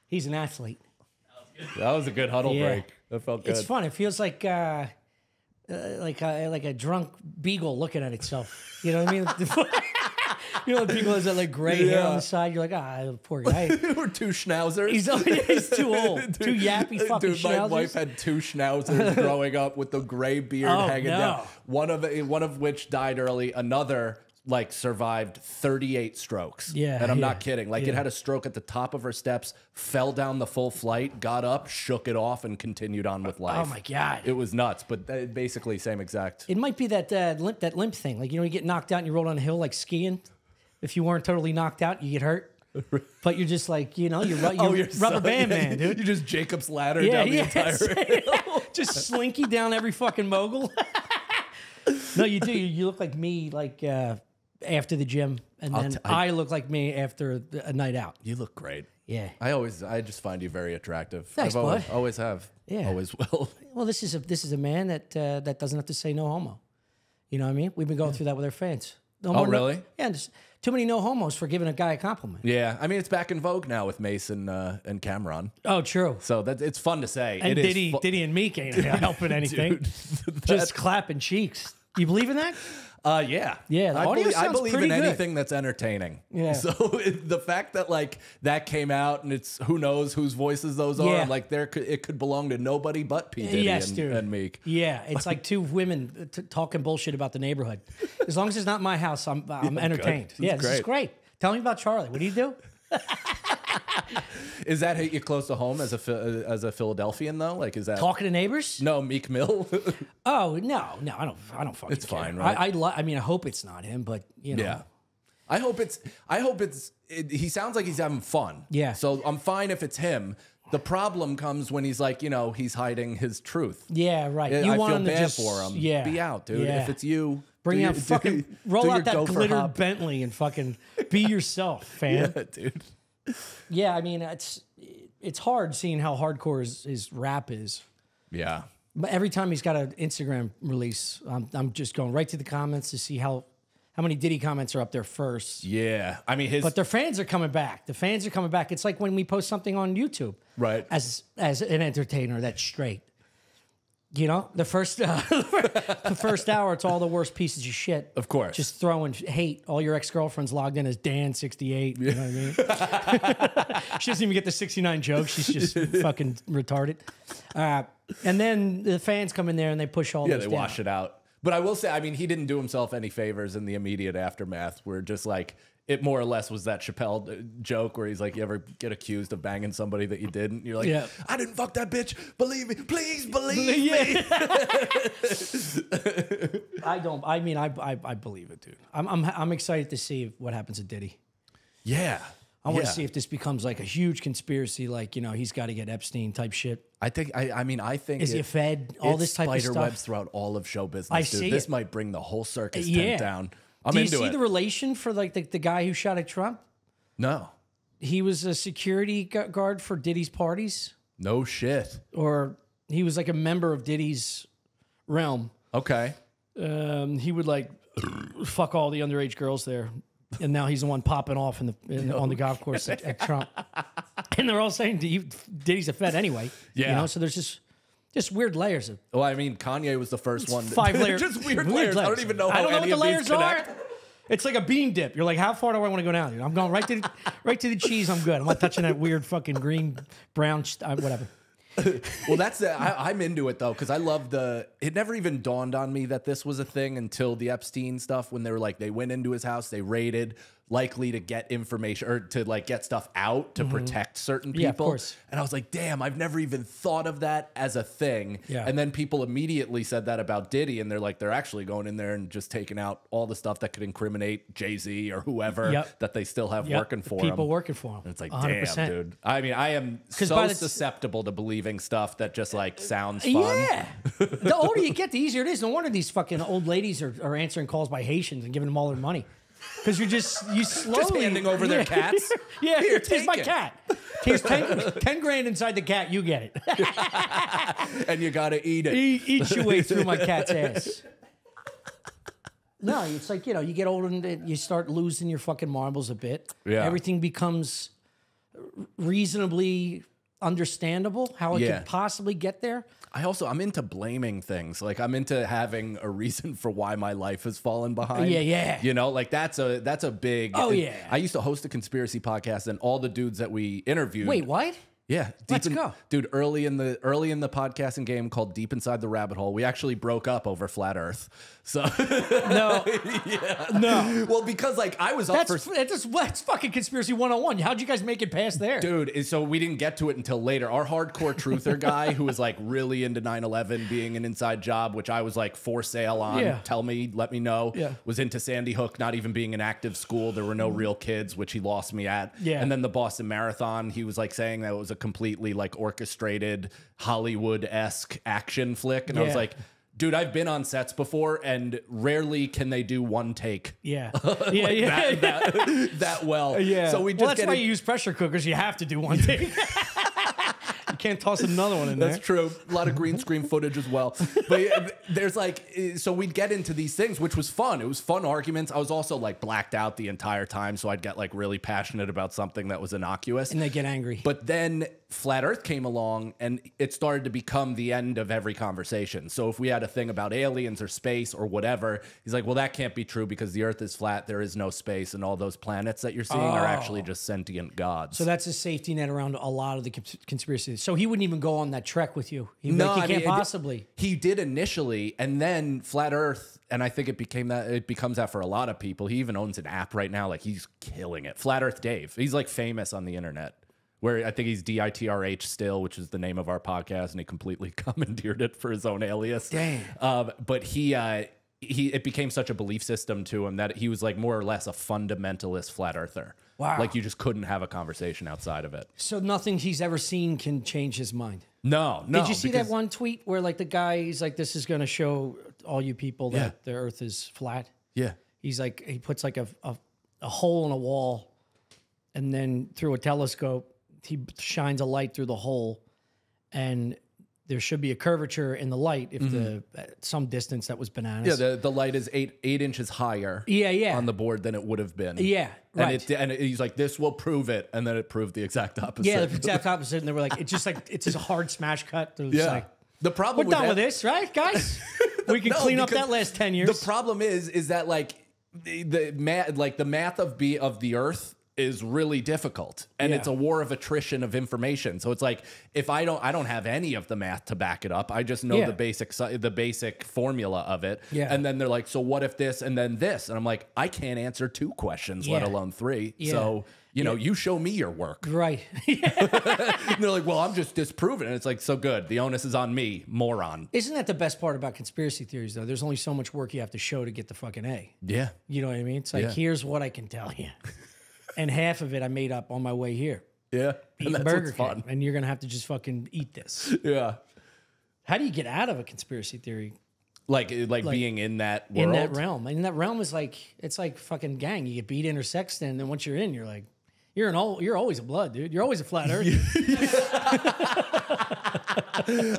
He's an athlete. That was a good huddle break. That felt good. It's fun. It feels like a drunk beagle looking at itself. You know what I mean? You know, the beagle has that like gray hair on the side. You're like, poor guy. We're two schnauzers. He's too old. Two yappy fucking schnauzers. My wife had two schnauzers growing up with the gray beard hanging down. One of which died early. Another like survived 38 strokes. Yeah. And I'm not kidding. Like it had a stroke at the top of her steps, fell down the full flight, got up, shook it off, and continued on with life. Oh my God. It was nuts, but basically same exact. It might be that limp thing. Like, you know, you get knocked out and you roll down a hill like skiing. If you weren't totally knocked out, you get hurt. But you're just like, you know, you're rubber band man, dude. You just Jacob's ladder down the entire hill. Just slinky down every fucking mogul. No, you do. You look like me, like after the gym, and then I look like me after a night out. You look great. Yeah. I just find you very attractive. Thanks, boy. Always have. Yeah. Always will. Well, this is a man that doesn't have to say no homo. You know what I mean? We've been going through that with our fans. Really? Yeah. There's too many no homos for giving a guy a compliment. Yeah. I mean, it's back in vogue now with Mason and Cameron. Oh, true. So it's fun to say. And Diddy and Meek ain't helping anything. Dude, just clapping cheeks. You believe in that? Yeah. Yeah, the audio I sounds believe pretty in good. anything that's entertaining. Yeah. So the fact that like that came out and it's who knows whose voices those are, like it could belong to nobody but P. Diddy and Meek. Yeah, it's like two women talking bullshit about the neighborhood. As long as it's not my house, I'm entertained. Yeah, this is great. Tell me about Charlie. What do you do? Is that hit you close to home as a Philadelphian though? Like, is that talking to neighbors? No, Meek Mill. Oh no, I don't fucking. It's care. fine, right? I mean, I hope it's not him, but you know. Yeah. I hope it's. He sounds like he's having fun. Yeah. So I'm fine if it's him. The problem comes when he's like, you know, he's hiding his truth. Yeah, right. I want feel him bad to just, for him. Yeah. Be out, dude. Yeah. If it's you, bring out fucking roll out that glitter hop. Bentley and fucking be yourself, fam. Yeah, dude. Yeah, I mean, it's hard seeing how hardcore his rap is. Yeah. But every time he's got an Instagram release, I'm just going right to the comments to see how many Diddy comments are up there first. Yeah. I mean, but their fans are coming back. The fans are coming back. It's like when we post something on YouTube. Right. As an entertainer that's straight. You know, the first hour, it's all the worst pieces of shit. Of course. Just throwing hate. All your ex-girlfriends logged in as Dan68. You know what I mean? She doesn't even get the 69 jokes. She's just fucking retarded. And then the fans come in there and they push all those they down. wash it out. But I will say, I mean, he didn't do himself any favors in the immediate aftermath where just like, it more or less was that Chappelle joke where he's like, you ever get accused of banging somebody that you didn't? You're like, I didn't fuck that bitch. Believe me. Please believe me. I don't. I mean, I believe it, dude. I'm excited to see what happens to Diddy. Yeah. I want to see if this becomes like a huge conspiracy, like, you know, he's got to get Epstein type shit. I think is he fed all this type of stuff? Spider webs throughout all of show business. I dude. see This it. might bring the whole circus tent down. Do you see the relation for like the guy who shot at Trump? No. He was a security guard for Diddy's parties. No shit. Or he was like a member of Diddy's realm. Okay. He would like fuck all the underage girls there. And now he's the one popping off on the golf course at Trump. And they're all saying Diddy's a Fed anyway. Yeah. You know, so there's just weird layers of. Well, I mean, Kanye was the first one. 5 layers. Just weird layers. I don't even know how any what the of these layers connect. are. It's like a bean dip. You're like, how far do I want to go down, dude? I'm going right to the cheese. I'm good. I'm not touching that weird fucking green, brown, whatever. Well, that's I'm into it though, because I love it never even dawned on me that this was a thing until the Epstein stuff, when they were like, they went into his house, they raided, likely to get information or to like get stuff out to protect certain people. Yeah, of course. And I was like, damn, I've never even thought of that as a thing. Yeah. And then people immediately said that about Diddy, and they're like, they're actually going in there and just taking out all the stuff that could incriminate Jay-Z or whoever that they still have working for them. People working for him. And it's like, 100%. damn, dude. I mean, I am so susceptible to believing stuff that just like sounds fun. Yeah. The older you get, the easier it is. No wonder these fucking old ladies are answering calls by Haitians and giving them all their money. Because you slowly just handing over their cats. Yeah, Here, here's my cat. Here's 10 grand inside the cat. You get it. And you got to eat it. Eat your way through my cat's ass. No, it's like, you know, you get older and you start losing your fucking marbles a bit. Yeah. Everything becomes reasonably understandable how it could possibly get there. I'm into blaming things. Like I'm into having a reason for why my life has fallen behind. Yeah. You know, like that's a big. Oh yeah. I used to host a conspiracy podcast, and all the dudes that we interviewed. Wait, what? Yeah, Let's go, dude. Early in the podcasting game called Deep Inside the Rabbit Hole, we actually broke up over flat Earth. So no, no. Well, because like I was up that's fucking conspiracy 101. How'd you guys make it past there, dude? So we didn't get to it until later. Our hardcore truther guy, who was like really into 9/11 being an inside job, which I was like for sale on. Yeah. Tell me, let me know. Yeah. Was into Sandy Hook, not even being an active school. There were no real kids, which he lost me at. Yeah. And then the Boston Marathon, he was like saying that it was a completely like orchestrated Hollywood-esque action flick, and I was like, dude, I've been on sets before, and rarely can they do one take. Yeah, that well. Yeah. So that's why you use pressure cookers. You have to do one take. You can't toss another one in there. That's true. A lot of green screen footage as well. But there's like, so we'd get into these things, which was fun. It was fun arguments. I was also like blacked out the entire time, so I'd get like really passionate about something that was innocuous. And they get angry. But then Flat Earth came along, and it started to become the end of every conversation. So if we had a thing about aliens or space or whatever, he's like, well, that can't be true because the Earth is flat, there is no space, and all those planets that you're seeing are actually just sentient gods. So that's a safety net around a lot of the conspiracies. So he wouldn't even go on that trek with you. He can't possibly. He did initially, and then Flat Earth, and I think it becomes that for a lot of people. He even owns an app right now. Like he's killing it. Flat Earth Dave. He's like famous on the internet. Where I think he's DITRH still, which is the name of our podcast, and he completely commandeered it for his own alias. Dang. But it became such a belief system to him that he was like more or less a fundamentalist flat earther. Wow. Like you just couldn't have a conversation outside of it. So nothing he's ever seen can change his mind. No. Did you see that one tweet where like the guy, he's like, this is going to show all you people that the earth is flat? Yeah. He's like, he puts like a hole in a wall, and then through a telescope, he shines a light through the hole, and there should be a curvature in the light if some distance that was bananas. Yeah, the light is eight inches higher on the board than it would have been. Yeah, right. And he's like, this will prove it, and then it proved the exact opposite. Yeah, the exact opposite, and they were like, it's just a hard smash cut. Yeah. Like, the problem we're done with this, right, guys? We can clean up that last 10 years. The problem is that like the math of the Earth is really difficult, and it's a war of attrition of information. So it's like if I don't have any of the math to back it up, I just know the basic formula of it. Yeah. And then they're like, so what if this and then this? And I'm like, I can't answer 2 questions, let alone 3. Yeah. So you know, you show me your work. Right. And they're like, well, I'm just disproving it. And it's like, so good. The onus is on me, moron. Isn't that the best part about conspiracy theories, though? There's only so much work you have to show to get the fucking A. Yeah. You know what I mean? It's like, here's what I can tell you. And half of it I made up on my way here. Yeah. Eating and that's Burger what's King, fun. and you're going to have to just fucking eat this. Yeah. How do you get out of a conspiracy theory? Like being in that world? In that realm. And that realm is like, it's like fucking gang. You get beat in or sexed in, and then once you're in, you're like, you're always a blood, dude. You're always a flat earth.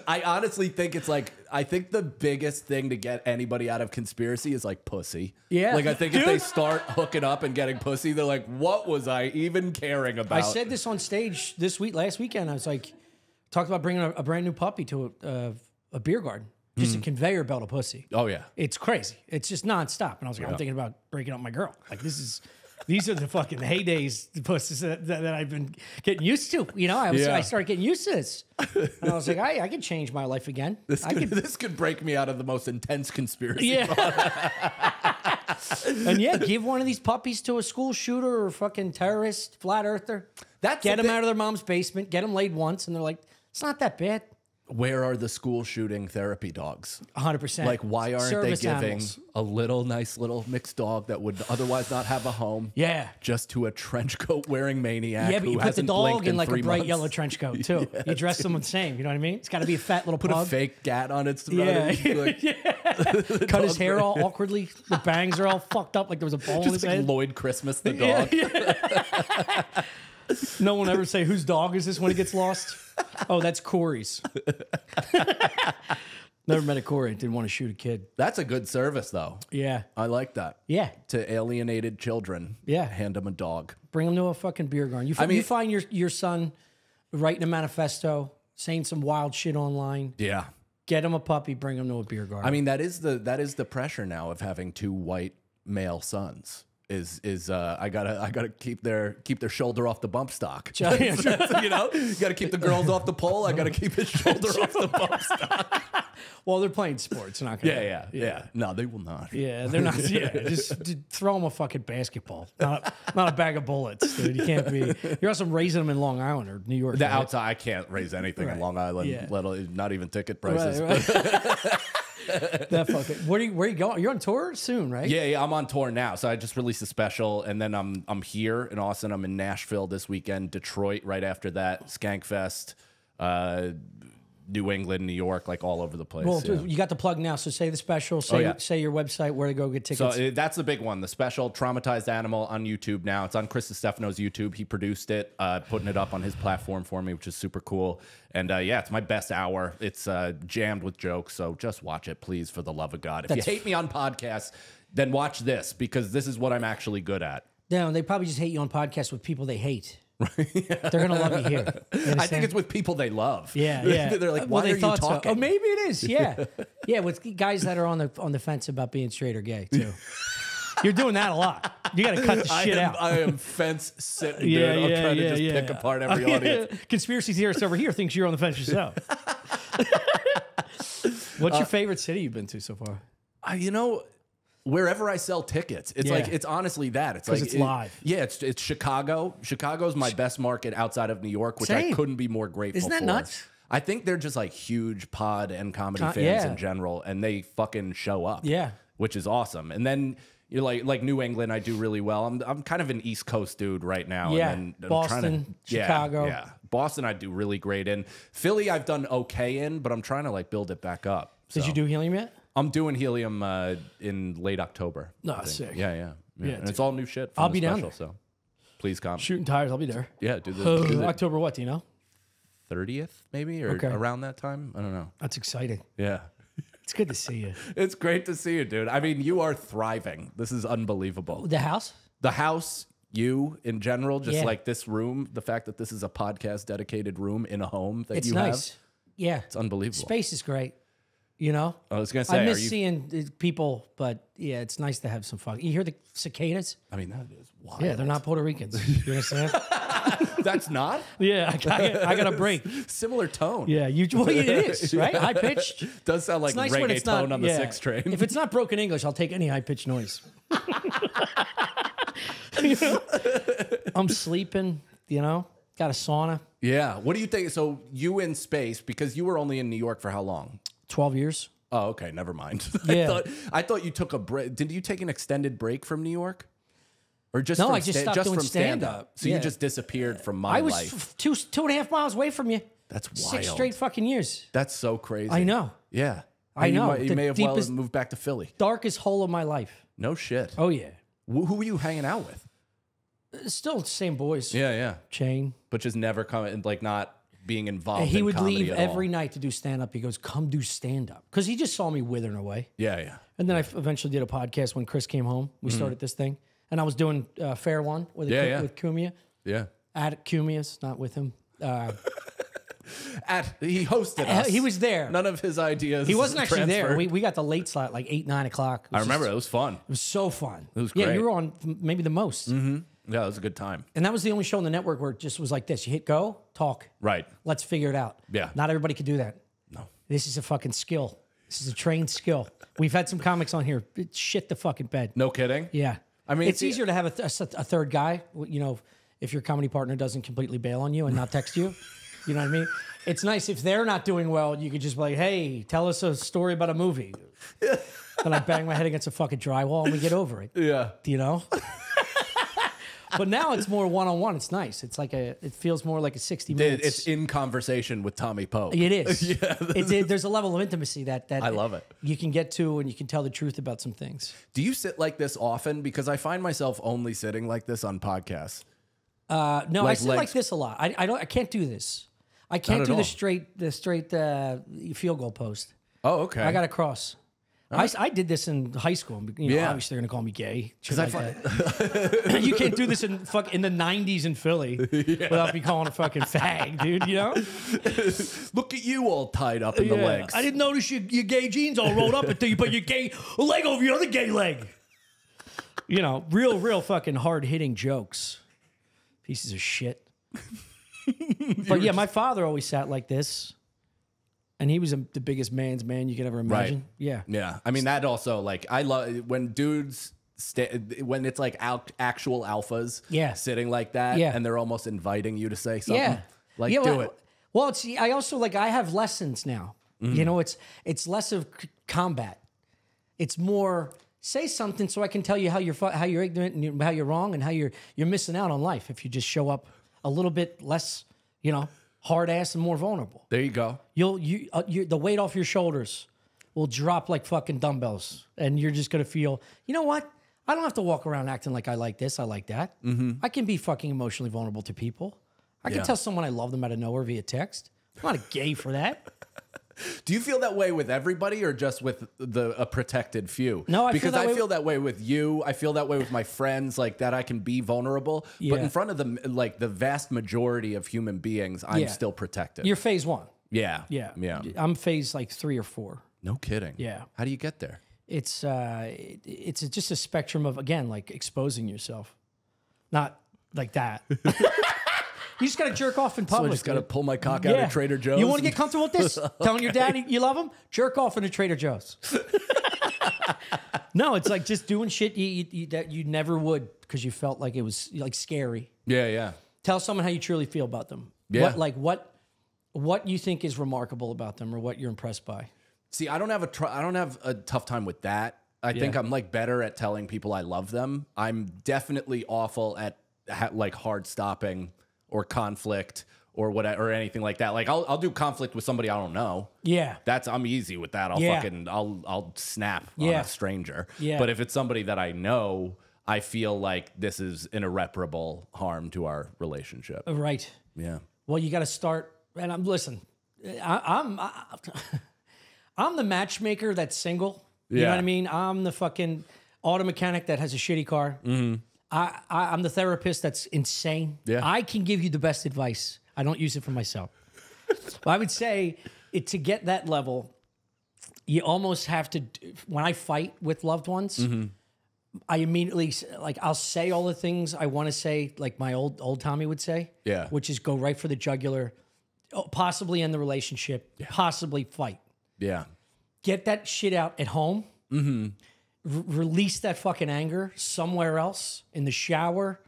I honestly think it's like, I think the biggest thing to get anybody out of conspiracy is like pussy. Yeah. Like I think if they start hooking up and getting pussy, they're like, what was I even caring about? I said this on stage last weekend. I was like, talked about bringing a brand new puppy to a beer garden. Just a conveyor belt of pussy. Oh yeah. It's crazy. It's just nonstop. And I was like, I'm thinking about breaking up my girl. Like these are the fucking heydays, the pussies that I've been getting used to. You know, I started getting used to this. And I was like, I can change my life again. This could break me out of the most intense conspiracy. Yeah. And give one of these puppies to a school shooter or fucking terrorist, flat earther. Get them out of their mom's basement, get them laid once, and they're like, it's not that bad. Where are the school shooting therapy dogs? 100%. Like, why aren't Service they giving animals. a nice little mixed dog that would otherwise not have a home? Yeah. Just to a trench coat wearing maniac. Yeah, but you who put the hasn't dog blinked in like a 3 bright months. yellow trench coat too. You dress them the same. You know what I mean? It's got to be a fat little Put pug. a fake gat on its throat. Yeah. Like, Cut his hair all awkwardly. The bangs are all fucked up like there was a ball in his just like head. Lloyd Christmas the dog. Yeah. No one ever say, whose dog is this when he gets lost? Oh, that's Corey's. Never met a Corey that didn't want to shoot a kid. That's a good service, though. Yeah. I like that. Yeah. To alienated children. Yeah. Hand them a dog. Bring them to a fucking beer garden. You find your son writing a manifesto, saying some wild shit online. Yeah. Get him a puppy, bring him to a beer garden. I mean, that is the pressure now of having 2 white male sons. I gotta keep their shoulder off the bump stock. You know, you gotta keep the girls off the pole. I gotta keep his shoulder off the bump stock. Well, they're playing sports. They're not gonna. Yeah. No, they will not. Yeah, they're not. Yeah, just throw them a fucking basketball, not a bag of bullets, dude. You can't be. You're also raising them in Long Island or New York. The outside, I can't raise anything in Long Island, let alone, not even ticket prices. Right. That fucking. Where are you going? You're on tour soon, right? Yeah, I'm on tour now. So I just released a special, and then I'm here in Austin. I'm in Nashville this weekend, Detroit right after that, Skankfest, New England, New York, like all over the place. Well, you got the plug now. So say the special. Say your website, where to go get tickets. So that's the big one. The special, Traumatized Animal, on YouTube now. It's on Chris Stefano's YouTube. He produced it, putting it up on his platform for me, which is super cool. And it's my best hour. It's jammed with jokes. So just watch it, please, for the love of God. If you hate me on podcasts, then watch this, because this is what I'm actually good at. No, they probably just hate you on podcasts with people they hate. They're gonna love you here. I think it's with people they love. Yeah. They're like, why are you talking? So. Oh, maybe it is. Yeah, yeah. With guys that are on the fence about being straight or gay too. You're doing that a lot. You got to cut the shit out. I am fence sitting, dude. I'm trying to just pick apart every audience. Conspiracy theorist over here thinks you're on the fence yourself. What's your favorite city you've been to so far? Wherever I sell tickets, it's like, it's honestly that. It's like it's live. Yeah, it's Chicago. Chicago's my best market outside of New York, which I couldn't be more grateful for. Isn't that nuts? I think they're just like huge pod and comedy fans in general, and they fucking show up. Yeah, which is awesome. And then you're like New England, I do really well. I'm kind of an East Coast dude right now. Yeah, and then Boston, Chicago. Yeah, Boston I do really great in. Philly I've done okay in, but I'm trying to like build it back up. So. Did you do Helium yet? I'm doing Helium in late October. No, sick. Yeah. And it's all new shit. I'll be down there. So please come. Shooting tires, I'll be there. Yeah, do the October what? Do you know? 30th maybe, or around that time. I don't know. That's exciting. Yeah. It's good to see you. It's great to see you, dude. I mean, you are thriving. This is unbelievable. The house? The house, you in general, just like this room, the fact that this is a podcast dedicated room in a home that you have. It's nice. Yeah. It's unbelievable. Space is great. You know? I was going to say, I miss seeing people, but yeah, it's nice to have some fun. You hear the cicadas? I mean, that is wild. Yeah, they're not Puerto Ricans. You understand? That's not? Yeah, I got a break. Similar tone. Yeah, well, it is, right? High pitched. Does sound like nice reggaeton on the 6 train. If it's not broken English, I'll take any high pitched noise. I'm sleeping, got a sauna. Yeah. What do you think? So you in space, because you were only in New York for how long? 12 years. Oh, okay. Never mind. Yeah. I thought you took a break. Did you take an extended break from New York? Or just no, I just stopped doing stand-up. So you just disappeared from my life. I was 2.5 miles away from you. That's wild. 6 straight fucking years. That's so crazy. I know. Yeah. I know. You may have well moved back to Philly. Darkest hole of my life. No shit. Oh, yeah. Who were you hanging out with? Still the same boys. Yeah. Chain. But just never coming, like not being involved in He would comedy leave at every all. night to do stand-up. He goes, come do stand-up. Because he just saw me withering away. Yeah. And then I eventually did a podcast when Chris came home. We started this thing. And I was doing Fair One with Cumia. Yeah. At Cumia's, not with him. He hosted us. He was there. None of his ideas. He wasn't actually transferred. there. We got the late slot, like 8, 9 o'clock. I remember it was fun. It was so fun. It was great. Yeah, you were on maybe the most. Mm-hmm. Yeah, it was a good time. And that was the only show on the network where it just was like this. You hit go, talk. Right. Let's figure it out. Yeah. Not everybody could do that. No. This is a fucking skill. This is a trained skill. We've had some comics on here. Shit the fucking bed. No kidding? Yeah. I mean, it's easier to have a third guy, if your comedy partner doesn't completely bail on you and not text you. You know what I mean? It's nice if they're not doing well, you could just be like, hey, tell us a story about a movie. Then I bang my head against a fucking drywall and we get over it. Yeah. You know? But now it's more one-on-one. It's nice. It's like it feels more like a 60 minutes. It's in conversation with Tommy Pope. It is. Yeah. There's a level of intimacy that I love it. You can get to and you can tell the truth about some things. Do you sit like this often? Because I find myself only sitting like this on podcasts. No, I sit like this a lot. I can't do this. I can't do the straight field goal post. Oh, okay. I got a cross. I did this in high school. You know, obviously they're gonna call me gay. Because you can't do this in the '90s in Philly without me calling a fucking fag, dude. You know? Look at you all tied up in the legs. I didn't notice your gay jeans all rolled up until you put your gay leg over your other gay leg. You know, real fucking hard hitting jokes. Pieces of shit. But yeah, my father always sat like this. And he was the biggest man's man you could ever imagine. Right. Yeah. Yeah. I mean, that also, like, I love when dudes, when it's like actual alphas sitting like that and they're almost inviting you to say something. Yeah. Like, do it. Well, I also, like, I have lessons now. You know, it's less of combat. It's more, say something so I can tell you how you're ignorant and how you're wrong and how you're missing out on life if you just show up a little bit less, you know, hard ass and more vulnerable. There you go. The weight off your shoulders will drop like fucking dumbbells, and you're just gonna feel. You know what? I don't have to walk around acting like I like this, I like that. I can be fucking emotionally vulnerable to people. I can tell someone I love them out of nowhere via text. I'm not a gay for that. Do you feel that way with everybody or just with a protected few? No, because I feel that way with you. I feel that way with my friends, like that I can be vulnerable. Yeah. But in front of the vast majority of human beings, I'm still protected. You're phase 1. Yeah. Yeah. Yeah. I'm phase like 3 or 4. No kidding. Yeah. How do you get there? It's just a spectrum of, again, like exposing yourself. Not like that. You just got to jerk off in public. So I just got to pull my cock out of Trader Joe's. You want to get comfortable with this? Telling your dad you love him? Jerk off in a Trader Joe's. No, it's like just doing shit that you never would because you felt like it was like scary. Yeah, yeah. Tell someone how you truly feel about them. Yeah. What you think is remarkable about them or what you're impressed by. See, I don't have a tough time with that. I think I'm like better at telling people I love them. I'm definitely awful at like hard stopping or conflict or whatever or anything like that. Like I'll do conflict with somebody I don't know. Yeah. I'm easy with that. I'll snap on a stranger. Yeah. But if it's somebody that I know, I feel like this is an irreparable harm to our relationship. Right. Yeah. Well, you got to start. And I'm the matchmaker that's single. You know what I mean? I'm the fucking auto mechanic that has a shitty car. I'm the therapist that's insane. Yeah. I can give you the best advice. I don't use it for myself. But I would say to get that level, you almost have to, when I fight with loved ones, I immediately, like, I'll say all the things I want to say, like my old Tommy would say. Yeah. Which is go right for the jugular, possibly end the relationship, possibly fight. Yeah. Get that shit out at home. Release that fucking anger somewhere else, in the shower.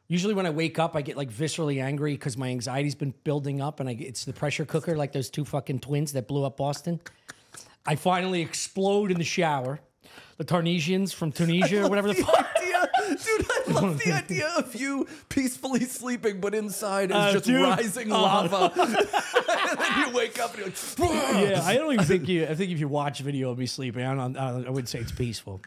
Usually when I wake up, I get like viscerally angry because my anxiety's been building up, and it's the pressure cooker, like those two fucking twins that blew up Boston. I finally explode in the shower. The Tarnesians from Tunisia or whatever the fuck. Dude, I love the idea of you peacefully sleeping, but inside is just rising lava. And then you wake up and you're like, whoa. Yeah, I don't even think I think if you watch a video of me sleeping, I wouldn't say it's peaceful.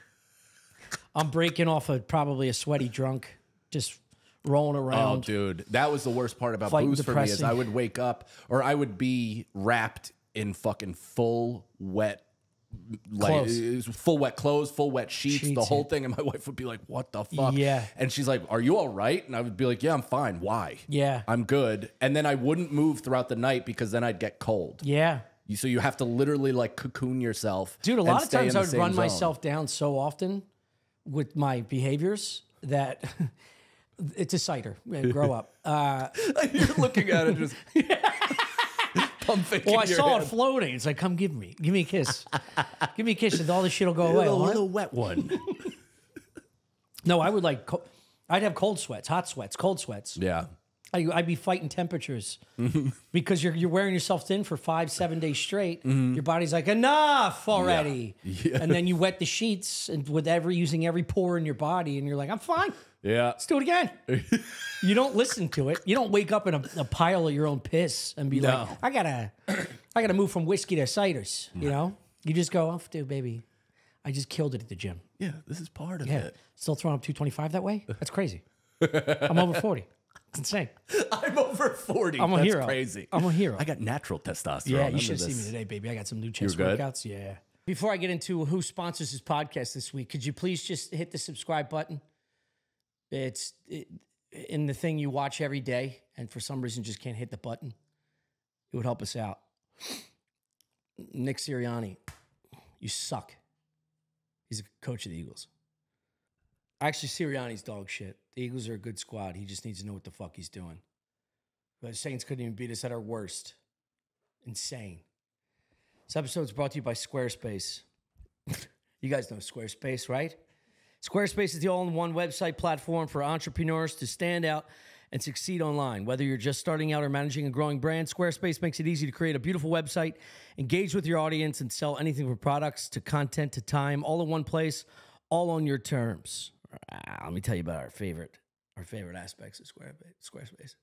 I'm breaking off probably a sweaty drunk, just rolling around. Oh, dude, that was the worst part about booze for me is I would wake up or I would be wrapped in fucking full wet full wet clothes, full wet sheets, the whole thing. And my wife would be like, what the fuck? Yeah. And she's like, are you all right? And I would be like, yeah, I'm fine. Why? Yeah. I'm good. And then I wouldn't move throughout the night because then I'd get cold. Yeah. So you have to literally like cocoon yourself. Dude, a lot of times I would run myself down so often with my behaviors that it's a cider. Grow up. You're looking at it just... Well, I saw it floating. It's like, come give me a kiss. Give me a kiss and all this shit will go away. A little wet one. No, I would I'd have cold sweats, hot sweats, cold sweats. Yeah. I'd be fighting temperatures because you're wearing yourself thin for 5-7 days straight. Your body's like, enough already. Yeah. And then you wet the sheets and using every pore in your body, and you're like, I'm fine. Yeah. Let's do it again. You don't listen to it. You don't wake up in a pile of your own piss and be like, I gotta move from whiskey to ciders. You know? You just go, dude, baby, I just killed it at the gym. Yeah, this is part of it. Still throwing up 225 that way? That's crazy. I'm over 40. It's insane. I'm over 40. I'm a That's hero. crazy. I'm a hero. I got natural testosterone. Yeah, you should have seen me today, baby. I got some new chest workouts. Yeah. Before I get into who sponsors this podcast this week, could you please just hit the subscribe button? It's in the thing you watch every day, and for some reason just can't hit the button. It would help us out. Nick Sirianni, you suck. He's a coach of the Eagles. Actually, Sirianni's dog shit. The Eagles are a good squad. He just needs to know what the fuck he's doing. The Saints couldn't even beat us at our worst. Insane. This episode is brought to you by Squarespace. You guys know Squarespace, right? Squarespace is the all-in-one website platform for entrepreneurs to stand out and succeed online. Whether you're just starting out or managing a growing brand, Squarespace makes it easy to create a beautiful website, engage with your audience, and sell anything from products to content to time, all in one place, all on your terms. Let me tell you about our favorite aspects of Squarespace.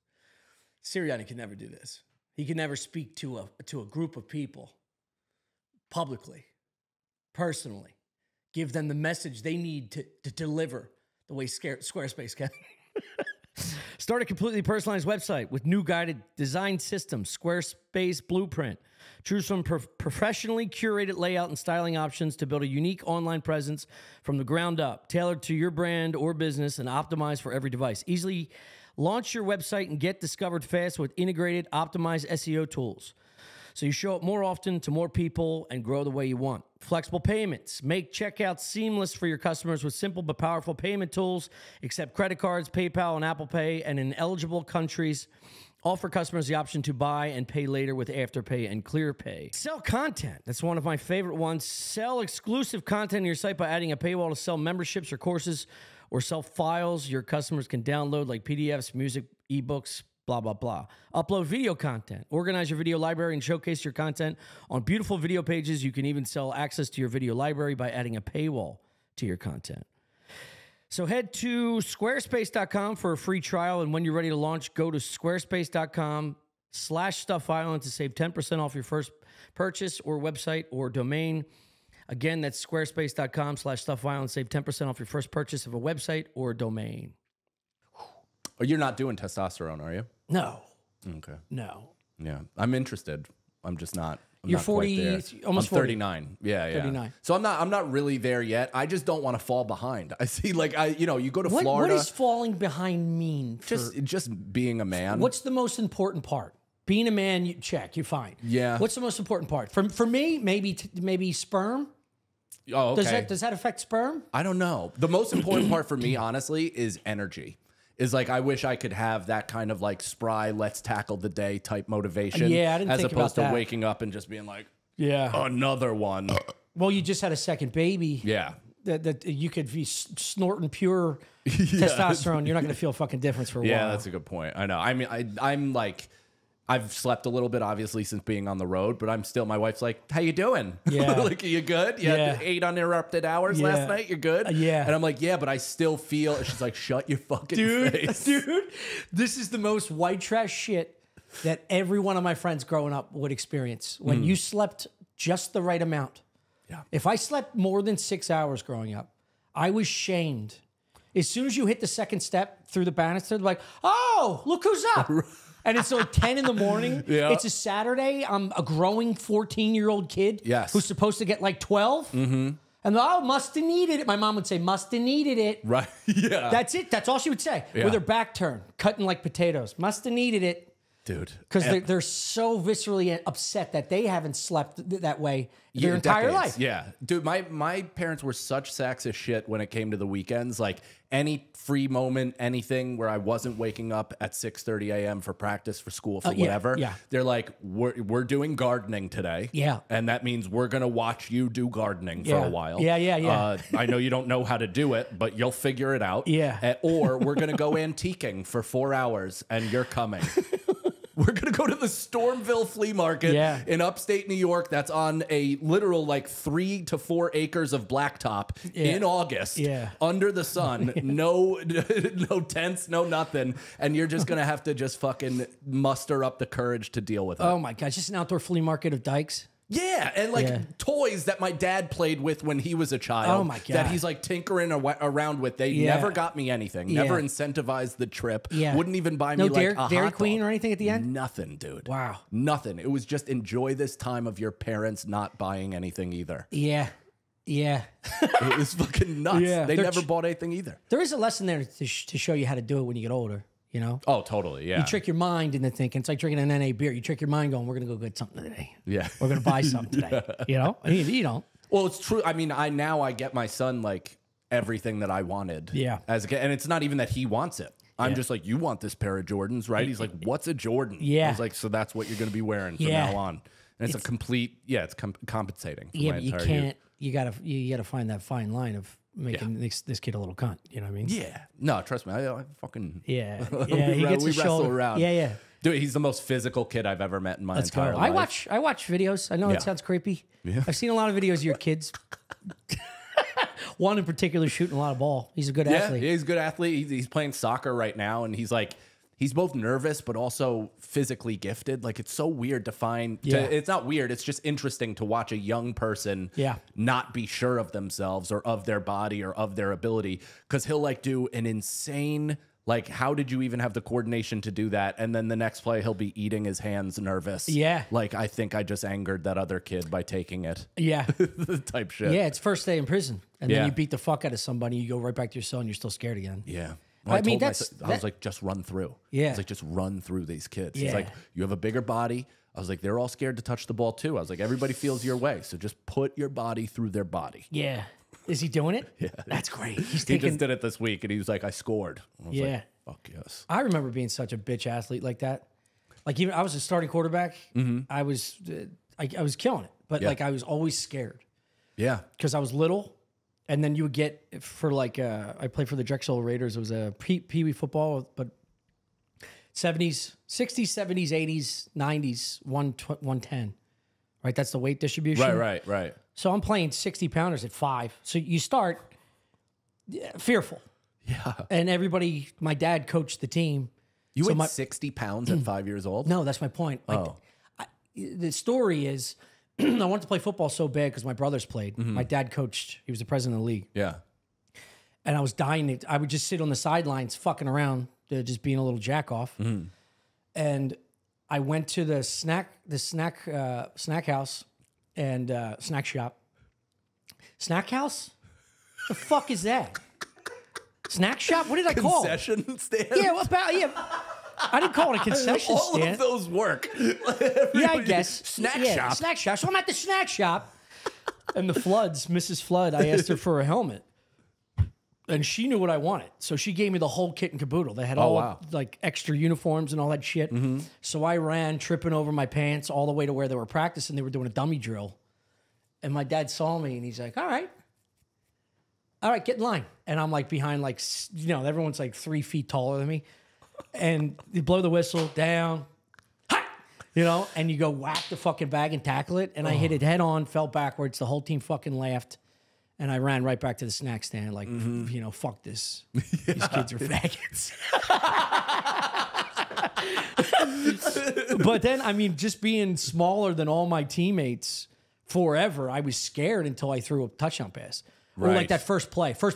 Sirianni can never do this. He can never speak to a group of people publicly, personally, give them the message they need to deliver the way Squarespace can. Start a completely personalized website with new guided design systems, Squarespace Blueprint. Choose from professionally curated layout and styling options to build a unique online presence from the ground up, tailored to your brand or business and optimized for every device. Easily launch your website and get discovered fast with integrated, optimized SEO tools. So you show up more often to more people and grow the way you want. Flexible payments. Make checkout seamless for your customers with simple but powerful payment tools. Accept credit cards, PayPal, and Apple Pay. And in eligible countries, offer customers the option to buy and pay later with Afterpay and ClearPay. Sell content. That's one of my favorite ones. Sell exclusive content on your site by adding a paywall to sell memberships or courses or sell files your customers can download like PDFs, music, ebooks, blah, blah, blah. Upload video content. Organize your video library and showcase your content on beautiful video pages. You can even sell access to your video library by adding a paywall to your content. So head to squarespace.com for a free trial. And when you're ready to launch, go to squarespace.com/Stuff Island to save 10% off your first purchase or website or domain. Again, that's squarespace.com/Stuff Island. Save 10% off your first purchase of a website or domain. Oh, you're not doing testosterone, are you? No. Okay. No. Yeah. I'm interested. I'm just not. I'm You're not 40, quite there. almost I'm 40. 39. Yeah. 39. So I'm not really there yet. I just don't want to fall behind. I see, like, you go to Florida. What does falling behind mean? Just being a man. What's the most important part? Being a man, you check, you're fine. Yeah. What's the most important part? For me, maybe sperm. Oh, okay. Does that affect sperm? I don't know. The most important part for me, honestly, is energy. Is like, I wish I could have that kind of like spry, let's tackle the day type motivation. Yeah, I didn't as think opposed about to that. waking up and just being like, Yeah. another one. Well, you just had a second baby. Yeah. That you could be snorting pure testosterone. You're not going to feel a fucking difference for a while. Yeah, that's a good point. I know. I mean, I'm like, I've slept a little bit, obviously, since being on the road, but I'm still, my wife's like, how you doing? Yeah. Like, are you good? You had 8 uninterrupted hours last night? You're good? Yeah. And I'm like, yeah, but I still feel, she's like, shut your fucking face. Dude, this is the most white trash shit that every one of my friends growing up would experience. When you slept just the right amount. Yeah. If I slept more than 6 hours growing up, I was shamed. As soon as you hit the second step through the banister, they're like, oh, look who's up. And it's like 10 in the morning. Yeah. It's a Saturday. I'm a growing 14-year-old kid who's supposed to get like 12. Mm-hmm. And must have needed it. My mom would say, must have needed it. Right. Yeah. That's it. That's all she would say. Yeah. With her back turned, cutting like potatoes. Must have needed it. Dude. Because they're so viscerally upset that they haven't slept that way their entire life. Yeah. Dude, my parents were such sacks of shit when it came to the weekends. Like, any free moment, anything where I wasn't waking up at 6:30 a.m. for practice, for school, for whatever. Yeah. They're like, we're doing gardening today. Yeah. And that means we're going to watch you do gardening for a while. Yeah. I know you don't know how to do it, but you'll figure it out. Yeah. Or we're going to go antiquing for 4 hours and you're coming. We're going to go to the Stormville flea market in upstate New York. That's on a literal like 3 to 4 acres of blacktop in August under the sun. No tents, no nothing. And you're just going to have to just fucking muster up the courage to deal with it. Oh my God. Just an outdoor flea market of dykes. Yeah, and like toys that my dad played with when he was a child. Oh my God. That he's like tinkering around with. They never got me anything. Never incentivized the trip. Yeah. Wouldn't even buy me like a Dairy hot Queen dog. or anything at the end? Nothing, dude. Wow. Nothing. It was just enjoy this time of your parents not buying anything either. Yeah. Yeah. It was fucking nuts. Yeah. They never bought anything either. There is a lesson there to show you how to do it when you get older. You know? Oh, totally. Yeah. You trick your mind into thinking. It's like drinking an NA beer. You trick your mind going, we're going to go get something today. Yeah. We're going to buy something today. You know? I mean, you don't. Well, it's true. I mean, I get my son like everything that I wanted. Yeah. As a kid. And it's not even that he wants it. I'm just like, you want this pair of Jordans, right? He's like, what's a Jordan? Yeah. I was like, so that's what you're going to be wearing from now on. And it's a complete, it's compensating. For my but you entire can't, youth. you gotta find that fine line of making this kid a little cunt. You know what I mean? Yeah. No, trust me. I fucking. Yeah. He gets we his wrestle shoulder around. Yeah. Dude, he's the most physical kid I've ever met in my entire life. I watch videos. I know it sounds creepy. Yeah. I've seen a lot of videos of your kids. One in particular shooting a lot of ball. He's a good athlete. Yeah, he's a good athlete. He's playing soccer right now, and he's both nervous but also physically gifted. Like, it's so weird to find. It's not weird. It's just interesting to watch a young person not be sure of themselves or of their body or of their ability, because he'll like do an insane. Like, how did you even have the coordination to do that? And then the next play, he'll be eating his hands nervous. Yeah. Like, I think I just angered that other kid by taking it. Yeah. Type shit. Yeah, it's first day in prison. And then you beat the fuck out of somebody. You go right back to your cell and you're still scared again. Yeah. Well, I mean, I was like, just run through. Yeah. I was like, just run through these kids. He's like, you have a bigger body. I was like, they're all scared to touch the ball too. I was like, everybody feels your way. So just put your body through their body. Yeah. Is he doing it? Yeah. That's great. He just did it this week and he was like, I scored. I was like, fuck yes. I remember being such a bitch athlete like that. Like, even I was a starting quarterback. I was killing it, but like I was always scared. Yeah. Because I was little. And then you would get for like, I played for the Drexel Raiders. It was a pee-wee football, but 70s, 60s, 70s, 80s, 90s, 110. Right? That's the weight distribution. Right. So I'm playing 60 pounders at 5. So you start fearful. Yeah. And everybody, my dad coached the team. You weighed 60 pounds at 5 years old? No, that's my point. Like, the story is, I wanted to play football so bad because my brothers played. My dad coached. He was the president of the league. Yeah. And I was dying. I would just sit on the sidelines fucking around, just being a little jack off. And I went to the snack house and snack shop. Snack house? The fuck is that? Snack shop? What did I call it? Concession stand? Yeah, I didn't call it a concession stand. All of those work. Yeah, I guess. Snack shop. Snack shop. So I'm at the snack shop. And the Floods, Mrs. Flood, I asked her for a helmet. And she knew what I wanted. So she gave me the whole kit and caboodle. They had like extra uniforms and all that shit. So I ran tripping over my pants all the way to where they were practicing. They were doing a dummy drill. And my dad saw me and he's like, all right, get in line. And I'm like behind, like, everyone's like 3 feet taller than me. And you blow the whistle down, and you go whack the fucking bag and tackle it. And I hit it head on, fell backwards. The whole team fucking laughed. And I ran right back to the snack stand, like, fuck this. These kids are faggots. But then, I mean, just being smaller than all my teammates forever, I was scared until I threw a touchdown pass. Or like that first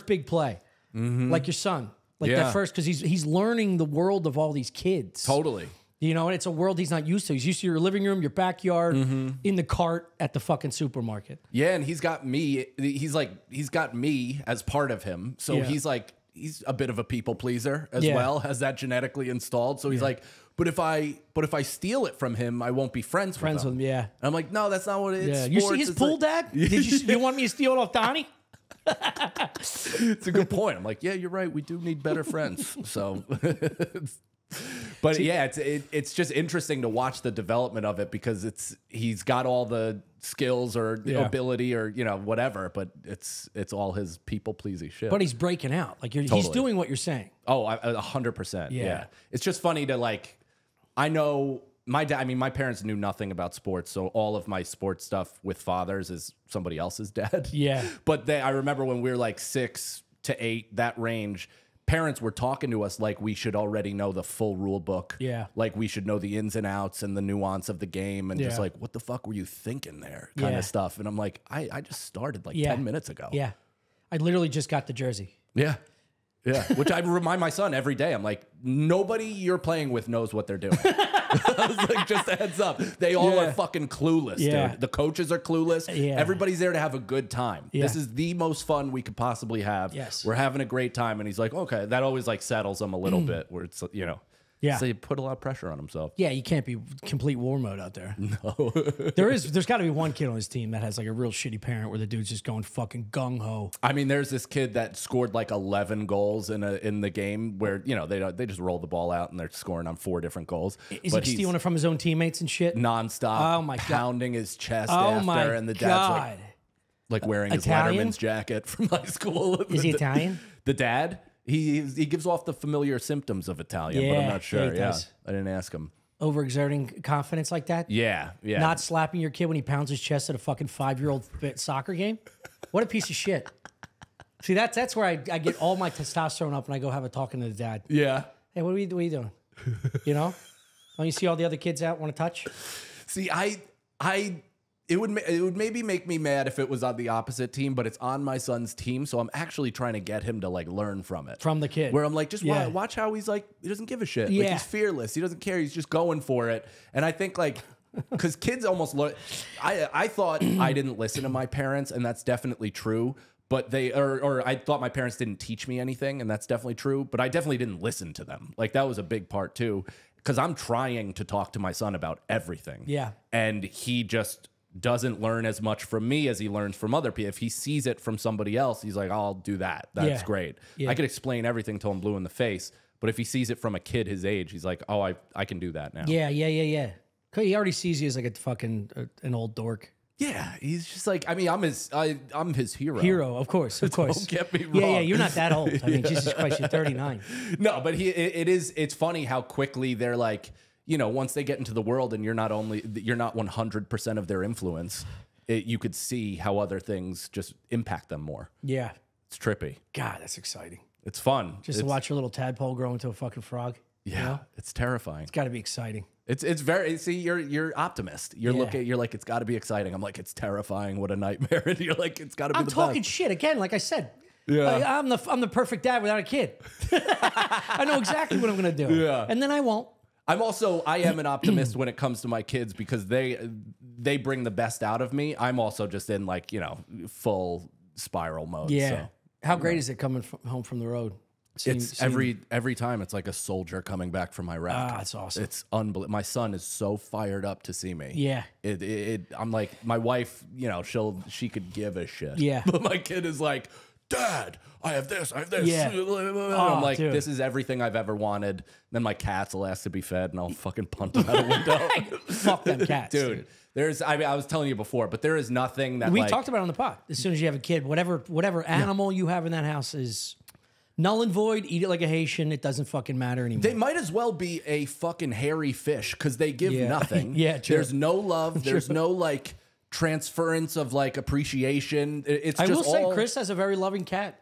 big play. Like your son. Like that first, because he's learning the world of all these kids. Totally. And it's a world he's not used to. He's used to your living room, your backyard, in the cart at the fucking supermarket. Yeah, and he's got me. He's got me as part of him. So he's a bit of a people pleaser as well. Has that genetically installed. So he's like, but if I steal it from him, I won't be friends with him. Yeah. And I'm like, no, that's not what it is. Yeah. You see his pool, Dad? You want me to steal it off Donnie? It's a good point. I'm like, yeah, you're right. We do need better friends. So, but yeah, it's just interesting to watch the development of it because he's got all the skills or ability or whatever, but it's all his people pleasing shit. But he's breaking out. Like he's doing what you're saying. Oh, 100%. Yeah. It's just funny to I know. My dad, my parents knew nothing about sports, so all of my sports stuff with fathers is somebody else's dad. Yeah. But I remember when we were like 6 to 8, that range, parents were talking to us like we should already know the full rule book. Yeah. Like we should know the ins and outs and the nuance of the game and just like, what the fuck were you thinking there kind of stuff. And I'm like, I just started like 10 minutes ago. Yeah. I literally just got the jersey. Yeah. Yeah. Which I remind my son every day. I'm like, nobody you're playing with knows what they're doing. I was like, just a heads up. They all are fucking clueless, dude. The coaches are clueless. Everybody's there to have a good time. This is the most fun we could possibly have. Yes. We're having a great time. And he's like, okay, that always like settles him a little bit where it's, you know, so you put a lot of pressure on himself. Yeah, you can't be complete war mode out there. No. There's got to be one kid on his team that has like a real shitty parent where the dude's just going fucking gung-ho. I mean, there's this kid that scored like 11 goals in the game where, you know, they just roll the ball out and they're scoring on 4 different goals. Is he stealing it from his own teammates and shit? Nonstop. Oh my God. Pounding his chest Oh after. my And the dad's like wearing his Italian? Letterman's jacket from high school. Is he Italian? The dad? He gives off the familiar symptoms of Italian, but I'm not sure. he does. I didn't ask him. Overexerting confidence like that? Yeah. Not slapping your kid when he pounds his chest at a fucking 5-year-old soccer game? What a piece of shit. See, that's where I get all my testosterone up and I go have a talking to the dad. Yeah. Hey, what are you doing? You know? Don't you see all the other kids out want to touch? See, it would maybe make me mad if it was on the opposite team, but it's on my son's team, so I'm actually trying to get him to like learn from it. From the kid. Where I'm like, just watch how he's like, he doesn't give a shit. Like he's fearless. He doesn't care. He's just going for it. And I think like, because kids almost look, I thought I didn't listen to my parents, and that's definitely true. But or I thought my parents didn't teach me anything, and that's definitely true. But I definitely didn't listen to them. Like that was a big part too, because I'm trying to talk to my son about everything. Yeah. And he just doesn't learn as much from me as he learns from other people. If he sees it from somebody else, he's like, I'll do that. That's great. Yeah. I could explain everything till I'm blue in the face. But if he sees it from a kid his age, he's like, oh, I can do that now. Yeah. He already sees you as like a fucking an old dork. Yeah, he's just like, I mean, I'm his hero. Hero, of course. Don't get me wrong. Yeah, you're not that old. I mean, Jesus Christ, you're 39. No, but it's funny how quickly they're like, you know, once they get into the world and you're not 100% of their influence, you could see how other things just impact them more. Yeah. It's trippy. God, that's exciting. It's fun. Just to watch your little tadpole grow into a fucking frog. Yeah, you know? it's terrifying. It's got to be exciting. It's very, see, you're optimist. You're like, it's got to be exciting. I'm like, it's terrifying. What a nightmare. And you're like, it's got to be the best. I'm talking shit again, like I said. Yeah. I'm the perfect dad without a kid. I know exactly what I'm going to do. Yeah. And then I won't. I am an optimist when it comes to my kids because they bring the best out of me. I'm also just in like, you know, full spiral mode. Yeah. So, how great is it coming home from the road? Every time it's like a soldier coming back from Iraq. Ah, it's awesome. It's unbelievable. My son is so fired up to see me. Yeah. I'm like, my wife, you know, she could give a shit. Yeah. But my kid is like, Dad, I have this. Yeah. I'm like, dude, this is everything I've ever wanted. Then my cats will ask to be fed, and I'll fucking punt them out a window. Fuck them cats, dude. I was telling you before, but there is nothing that we talked about it on the pod. As soon as you have a kid, whatever animal you have in that house is null and void. Eat it like a Haitian. It doesn't fucking matter anymore. They might as well be a fucking hairy fish because they give nothing. Yeah, true. There's no love. There's no like transference of like appreciation. It's I just will say, Chris has a very loving cat.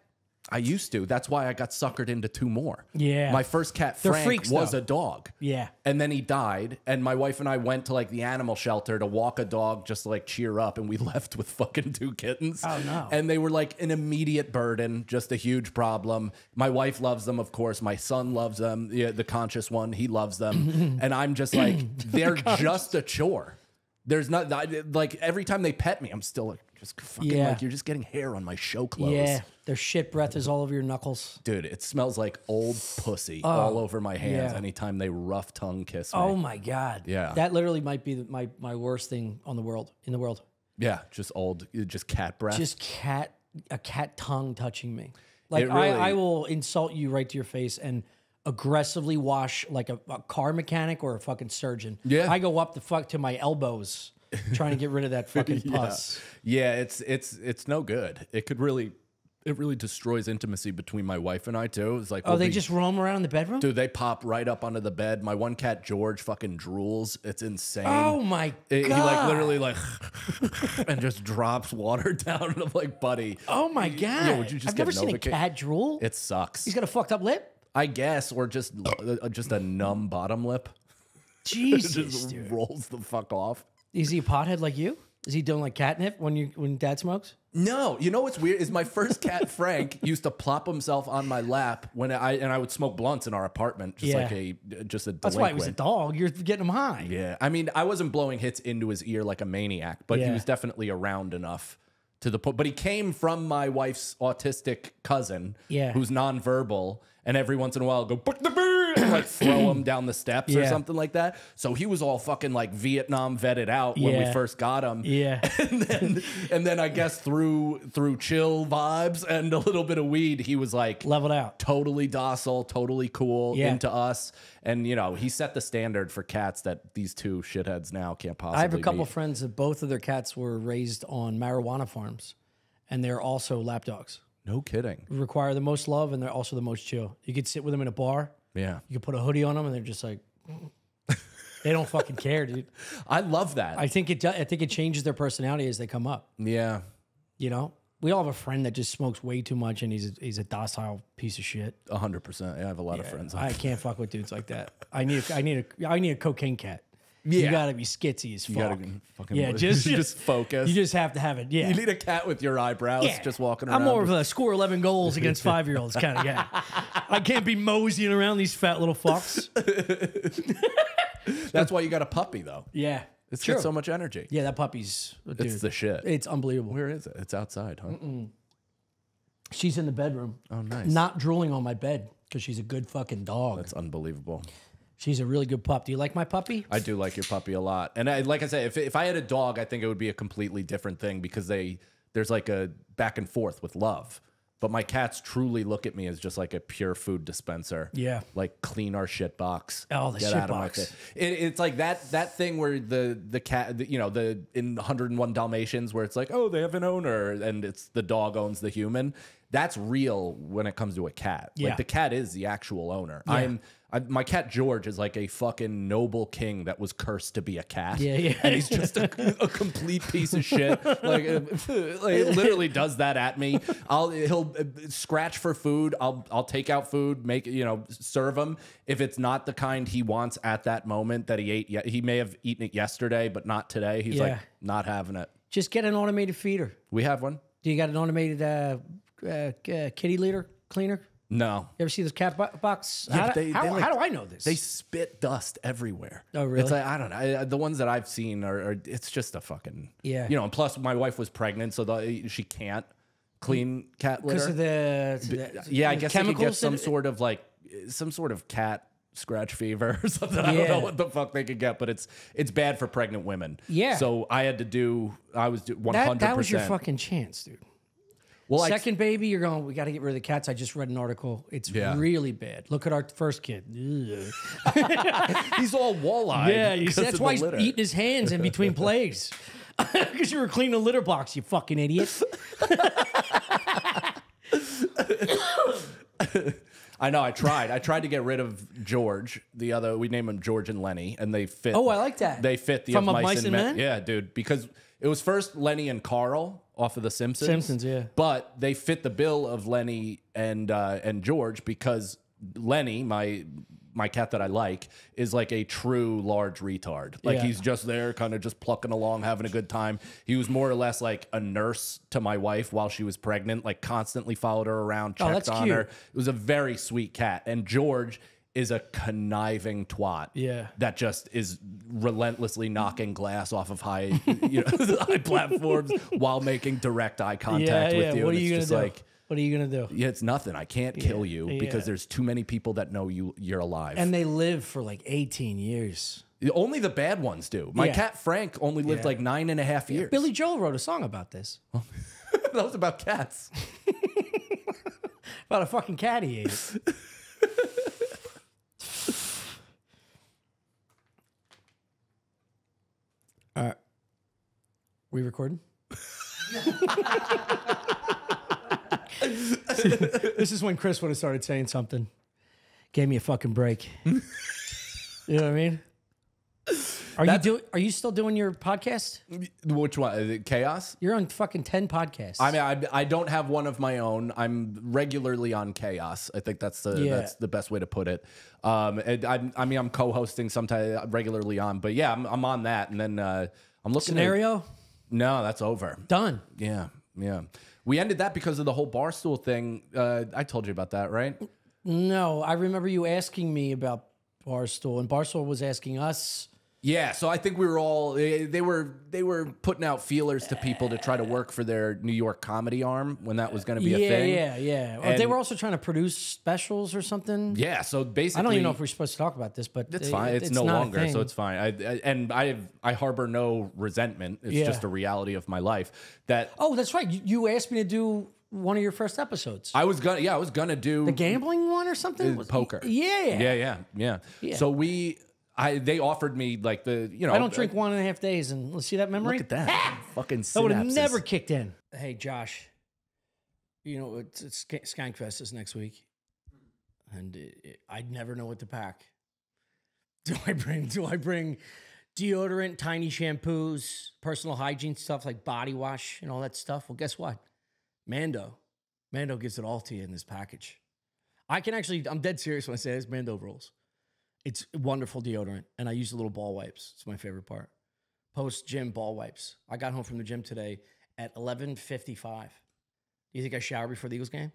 I used to. That's why I got suckered into 2 more. Yeah. My first cat, Frank, was a dog. Yeah. And then he died. And my wife and I went to like the animal shelter to walk a dog just to like cheer up. And we left with fucking 2 kittens. Oh, no. And they were like an immediate burden, just a huge problem. My wife loves them, of course. My son loves them. Yeah, the conscious one, he loves them. And I'm just like, they're just a chore. There's not, like, every time they pet me, I'm still like, just fucking like, you're just getting hair on my show clothes. Yeah, their shit breath is all over your knuckles. Dude, it smells like old pussy all over my hands anytime they rough tongue kiss me. Oh my God. Yeah. That literally might be my worst thing in the world. Yeah, just cat breath. Just a cat tongue touching me. Like Really, I will insult you right to your face and aggressively wash like a car mechanic or a fucking surgeon. Yeah. I go up to my elbows trying to get rid of that fucking pus. Yeah, it's no good. It could really it really destroys intimacy between my wife and I too. It's like, oh, they just roam around in the bedroom? Dude, they pop right up onto the bed. My one cat, George, fucking drools. It's insane. Oh my God. He like literally like and just drops water down. And I'm like, buddy. Oh my God. Yo, would you just I've get never seen a cat drool. It sucks. He's got a fucked up lip? I guess, or just a numb bottom lip. Jesus, just dude. rolls the fuck off. Is he a pothead like you? Is he doing like catnip when dad smokes? No, you know what's weird is my first cat Frank used to plop himself on my lap when I would smoke blunts in our apartment, just like a delinquent. That's why he was a dog. You're getting him high. Yeah, I mean, I wasn't blowing hits into his ear like a maniac, but he was definitely around enough to the point. But he came from my wife's autistic cousin, who's nonverbal, and every once in a while I'll go "Put the beer," and like throw him down the steps or something like that. So he was all fucking like Vietnam vetted out when we first got him. Yeah, and then I guess through chill vibes and a little bit of weed, he was like leveled out, totally docile, totally cool, into us. And you know, he set the standard for cats that these two shitheads now can't possibly. I have a couple meet. friends that both of their cats were raised on marijuana farms, and they're also lap dogs. No kidding. Require the most love, and they're also the most chill. You could sit with them in a bar. Yeah. You could put a hoodie on them, and they're just like, they don't fucking care, dude. I love that. I think it changes their personality as they come up. Yeah. You know, we all have a friend that just smokes way too much, and he's a docile piece of shit. 100%. Yeah, I have a lot of friends. I can't fuck with dudes like that. I need a cocaine cat. Yeah. You gotta be skitsy as fuck. You gotta fucking just focus. You just have to have it. Yeah. You need a cat with your eyebrows just walking around. I'm more of a score 11 goals against 5-year-olds kind of guy. I can't be moseying around these fat little fucks. That's why you got a puppy, though. Yeah. It's got so much energy. Yeah, that puppy's... Dude, it's the shit. It's unbelievable. Where is it? It's outside, huh? She's in the bedroom. Oh, nice. Not drooling on my bed because she's a good fucking dog. That's unbelievable. She's a really good pup. Do you like my puppy? I do like your puppy a lot. And like I said, if I had a dog, I think it would be a completely different thing because there's like a back and forth with love. But my cats truly look at me as just like a pure food dispenser. Yeah. Like clean our shit box. Oh, the Get shit out box. Of my it's like that thing where the cat, in 101 Dalmatians where it's like, oh, they have an owner and it's the dog owns the human. That's real when it comes to a cat. Yeah. Like the cat is the actual owner. Yeah. My cat George is like a fucking noble king that was cursed to be a cat. Yeah. And he's just a complete piece of shit. Like it literally does that at me. He'll scratch for food. I'll take out food, serve him. If it's not the kind he wants at that moment that he ate, he may have eaten it yesterday, but not today. He's like not having it. Just get an automated feeder. We have one. Do you got an automated kitty litter cleaner? No. You ever see this cat box? Yeah, how do I know this? They spit dust everywhere. Oh, really? It's like, I don't know. The ones that I've seen are it's just a fucking... Yeah. And plus my wife was pregnant, so she can't clean cat litter. Because of the yeah, I guess they could get some sort of cat scratch fever or something. I don't know what the fuck they could get, but it's bad for pregnant women. Yeah. So I was 100%. That was your fucking chance, dude. Well, second baby, you're going, we got to get rid of the cats. I just read an article. It's really bad. Look at our first kid. He's all wall-eyed. Yeah, that's why he's eating his hands in between plays. Because you were cleaning the litter box, you fucking idiot. I know. I tried to get rid of George. We name him George and Lenny, and they fit. Oh, I like that. They fit the From Of Mice and Men? Yeah, dude. Because it was first Lenny and Carl off of The Simpsons. Simpsons, yeah. But they fit the bill of Lenny and George because Lenny, my cat that I like, is like a true large retard. Like he's just there, kind of just plucking along, having a good time. He was more or less like a nurse to my wife while she was pregnant, like constantly followed her around, checked on her. It was a very sweet cat. And George is a conniving twat. Yeah. That just is relentlessly knocking glass off of high platforms while making direct eye contact with you. What are you going to do? What are you going to do? Yeah, it's nothing. I can't kill you because there's too many people that know you're alive. And they live for like 18 years. Only the bad ones do. My cat Frank only lived like 9.5 years. Billy Joel wrote a song about this. That was about cats. About a fucking cat he ate. All right. We recording? This is when Chris would have started saying something. Gave me a fucking break. You know what I mean? Are you still doing your podcast? Which one? Is it Chaos? You're on fucking 10 podcasts. I mean, I don't have one of my own. I'm regularly on Chaos. I think that's the best way to put it. And I'm co-hosting sometimes regularly on, but yeah, I'm on that. And then I'm looking Scenario? No, that's over. Done. Yeah. We ended that because of the whole Barstool thing. I told you about that, right? No, I remember you asking me about Barstool, and Barstool was asking us. Yeah, so I think we were all they were putting out feelers to people to try to work for their New York comedy arm when that was going to be a thing. Yeah. Well, they were also trying to produce specials or something. Yeah, so basically, I don't even know if we're supposed to talk about this, but it's fine. It's no longer, so it's fine. I harbor no resentment. It's just a reality of my life. That's right. You asked me to do one of your first episodes. I was gonna do the gambling one or something. Poker. Yeah. So they offered me like I don't drink 1.5 days, and let's see that memory. Look at that. Fucking synapses. That would have never kicked in. Hey, Josh, it's Skankfest is next week, and I never know what to pack. Do I bring deodorant, tiny shampoos, personal hygiene stuff like body wash and all that stuff? Well, guess what? Mando gives it all to you in this package. I'm dead serious when I say this. Mando rules. It's wonderful deodorant, and I use the little ball wipes. It's my favorite part. Post-gym ball wipes. I got home from the gym today at 11:55. Do you think I showered before the Eagles game?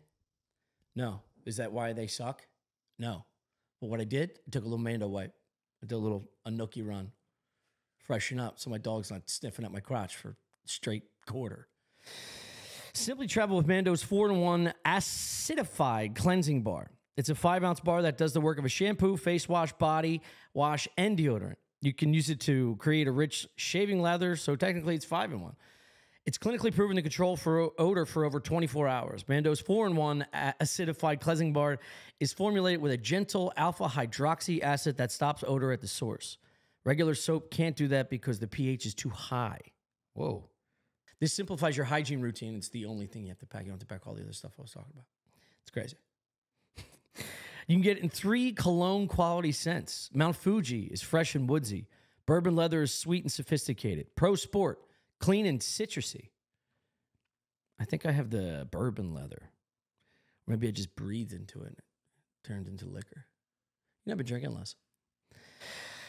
No. Is that why they suck? No. But what I did, I took a little Mando wipe. I did a nookie run. Freshen up so my dog's not sniffing at my crotch for a straight quarter. Simply travel with Mando's 4-in-1 acidified cleansing bar. It's a 5-ounce bar that does the work of a shampoo, face wash, body wash, and deodorant. You can use it to create a rich shaving lather, so technically it's 5-in-1. It's clinically proven to control for odor for over 24 hours. Mando's 4-in-1 acidified cleansing bar is formulated with a gentle alpha hydroxy acid that stops odor at the source. Regular soap can't do that because the pH is too high. Whoa. This simplifies your hygiene routine. It's the only thing you have to pack. You don't have to pack all the other stuff I was talking about. It's crazy. You can get it in 3 cologne quality scents. Mount Fuji is fresh and woodsy. Bourbon leather is sweet and sophisticated. Pro Sport, clean and citrusy. I think I have the bourbon leather. Maybe I just breathed into it and it turned into liquor. You know, I've been drinking less.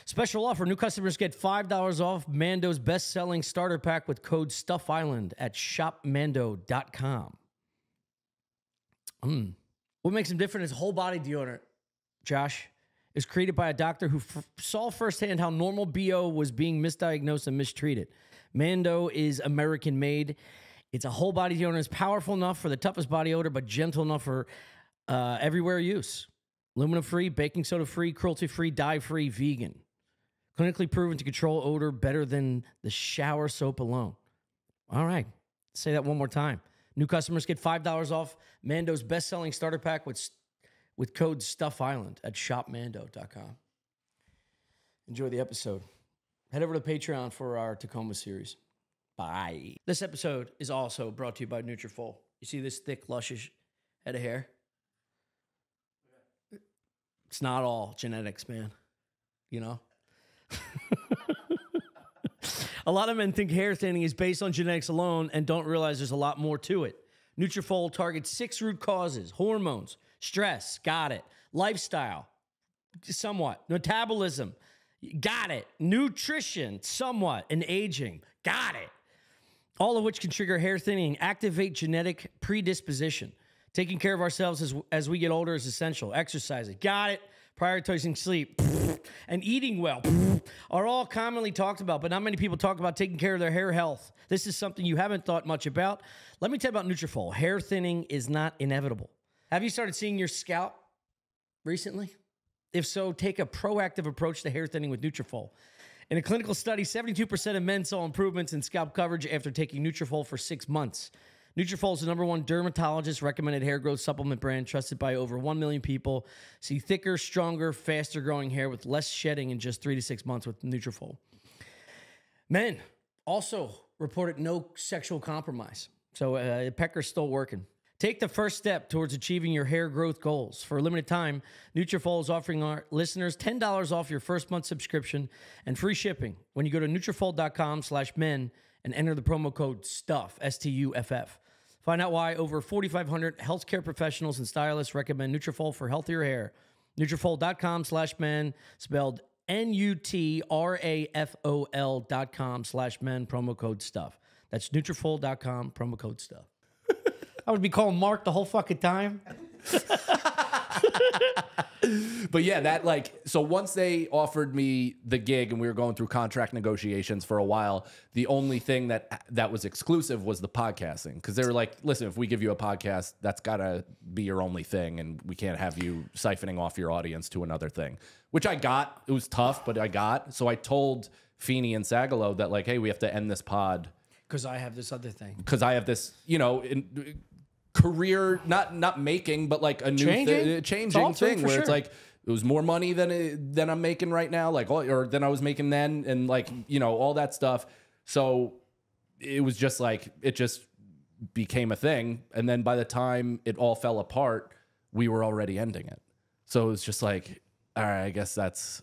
Special offer. New customers get $5 off Mando's best-selling starter pack with code StuffIsland at shopmando.com. What makes them different is whole body deodorant, Josh. Is created by a doctor who saw firsthand how normal BO was being misdiagnosed and mistreated. Mando is American made. It's a whole body deodorant. It's powerful enough for the toughest body odor, but gentle enough for everywhere use. Aluminum free, baking soda free, cruelty free, dye free, vegan. Clinically proven to control odor better than the shower soap alone. All right. Say that one more time. New customers get $5 off Mando's best-selling starter pack with code StuffIsland at shopmando.com. Enjoy the episode. Head over to Patreon for our Tacoma series. Bye. This episode is also brought to you by Nutrafol. You see this thick, luscious head of hair? It's not all genetics, man. You know? A lot of men think hair thinning is based on genetics alone and don't realize there's a lot more to it. Nutrafol targets 6 root causes: hormones, stress, got it, lifestyle, somewhat, metabolism, got it, nutrition, somewhat, and aging, got it. All of which can trigger hair thinning, activate genetic predisposition. Taking care of ourselves as we get older is essential. Exercising, got it. Prioritizing sleep and eating well are all commonly talked about, but not many people talk about taking care of their hair health. This is something you haven't thought much about. Let me tell you about Nutrafol. Hair thinning is not inevitable. Have you started seeing your scalp recently? If so, take a proactive approach to hair thinning with Nutrafol. In a clinical study, 72% of men saw improvements in scalp coverage after taking Nutrafol for 6 months. Nutrafol is the #1 dermatologist-recommended hair growth supplement brand trusted by over 1 million people. See thicker, stronger, faster-growing hair with less shedding in just 3 to 6 months with Nutrafol. Men also reported no sexual compromise. So Pecker's still working. Take the first step towards achieving your hair growth goals. For a limited time, Nutrafol is offering our listeners $10 off your first month subscription and free shipping when you go to Nutrafol.com/men and enter the promo code STUFF, STUFF. Find out why over 4,500 healthcare professionals and stylists recommend Nutrafol for healthier hair. Nutrafol.com/men, spelled Nutrafol.com/men, promo code STUFF. That's Nutrafol.com, promo code STUFF. I would be calling Mark the whole fucking time. But yeah, that so once they offered me the gig and we were going through contract negotiations for a while, the only thing that was exclusive was the podcasting. Because they were like, listen, if we give you a podcast, that's got to be your only thing. And we can't have you siphoning off your audience to another thing, which I got. It was tough, but I got. So I told Feeney and Sagalo that hey, we have to end this pod. Because I have this other thing. Because I have this, career, not making, but a new changing thing where it's it was more money than I'm making right now, or than I was making then, and all that stuff. So it was just it just became a thing, and then by the time it all fell apart, we were already ending it. So it was just all right, I guess that's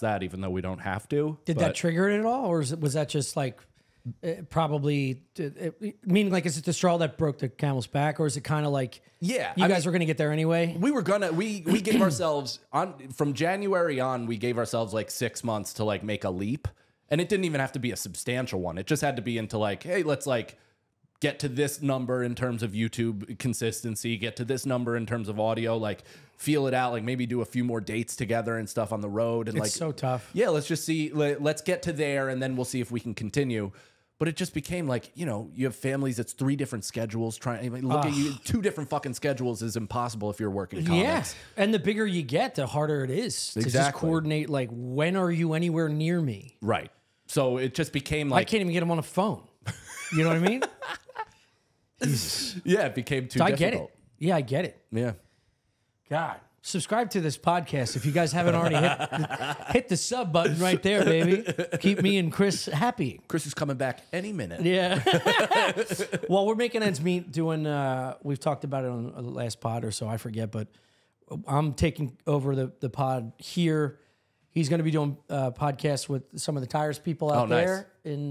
that, even though we don't have to. Did that trigger it at all, or was that just probably meaning is it the straw that broke the camel's back, or is it kind of you guys were gonna get there anyway? We gave ourselves from January on, we gave ourselves 6 months to make a leap, and it didn't even have to be a substantial one. It just had to be into hey, let's get to this number in terms of YouTube consistency, get to this number in terms of audio, feel it out, maybe do a few more dates together and stuff on the road, and it's so tough. Yeah, let's just see, let's get to there, and then we'll see if we can continue. But it just became you have families, it's 3 different schedules. Look at you, 2 different fucking schedules is impossible if you're working comics. Yeah, and the bigger you get, the harder it is to just coordinate, when are you anywhere near me? Right. So it just became I can't even get him on a phone. You know what I mean? Jesus. Yeah, it became too difficult. I get it. Yeah, I get it. Yeah. God. Subscribe to this podcast if you guys haven't already hit the sub button right there, baby. Keep me and Chris happy. Chris is coming back any minute. Yeah. Well, we're making ends meet doing, we've talked about it on the last pod or so, I forget, but I'm taking over the pod here. He's going to be doing podcasts with some of the Tires people out there in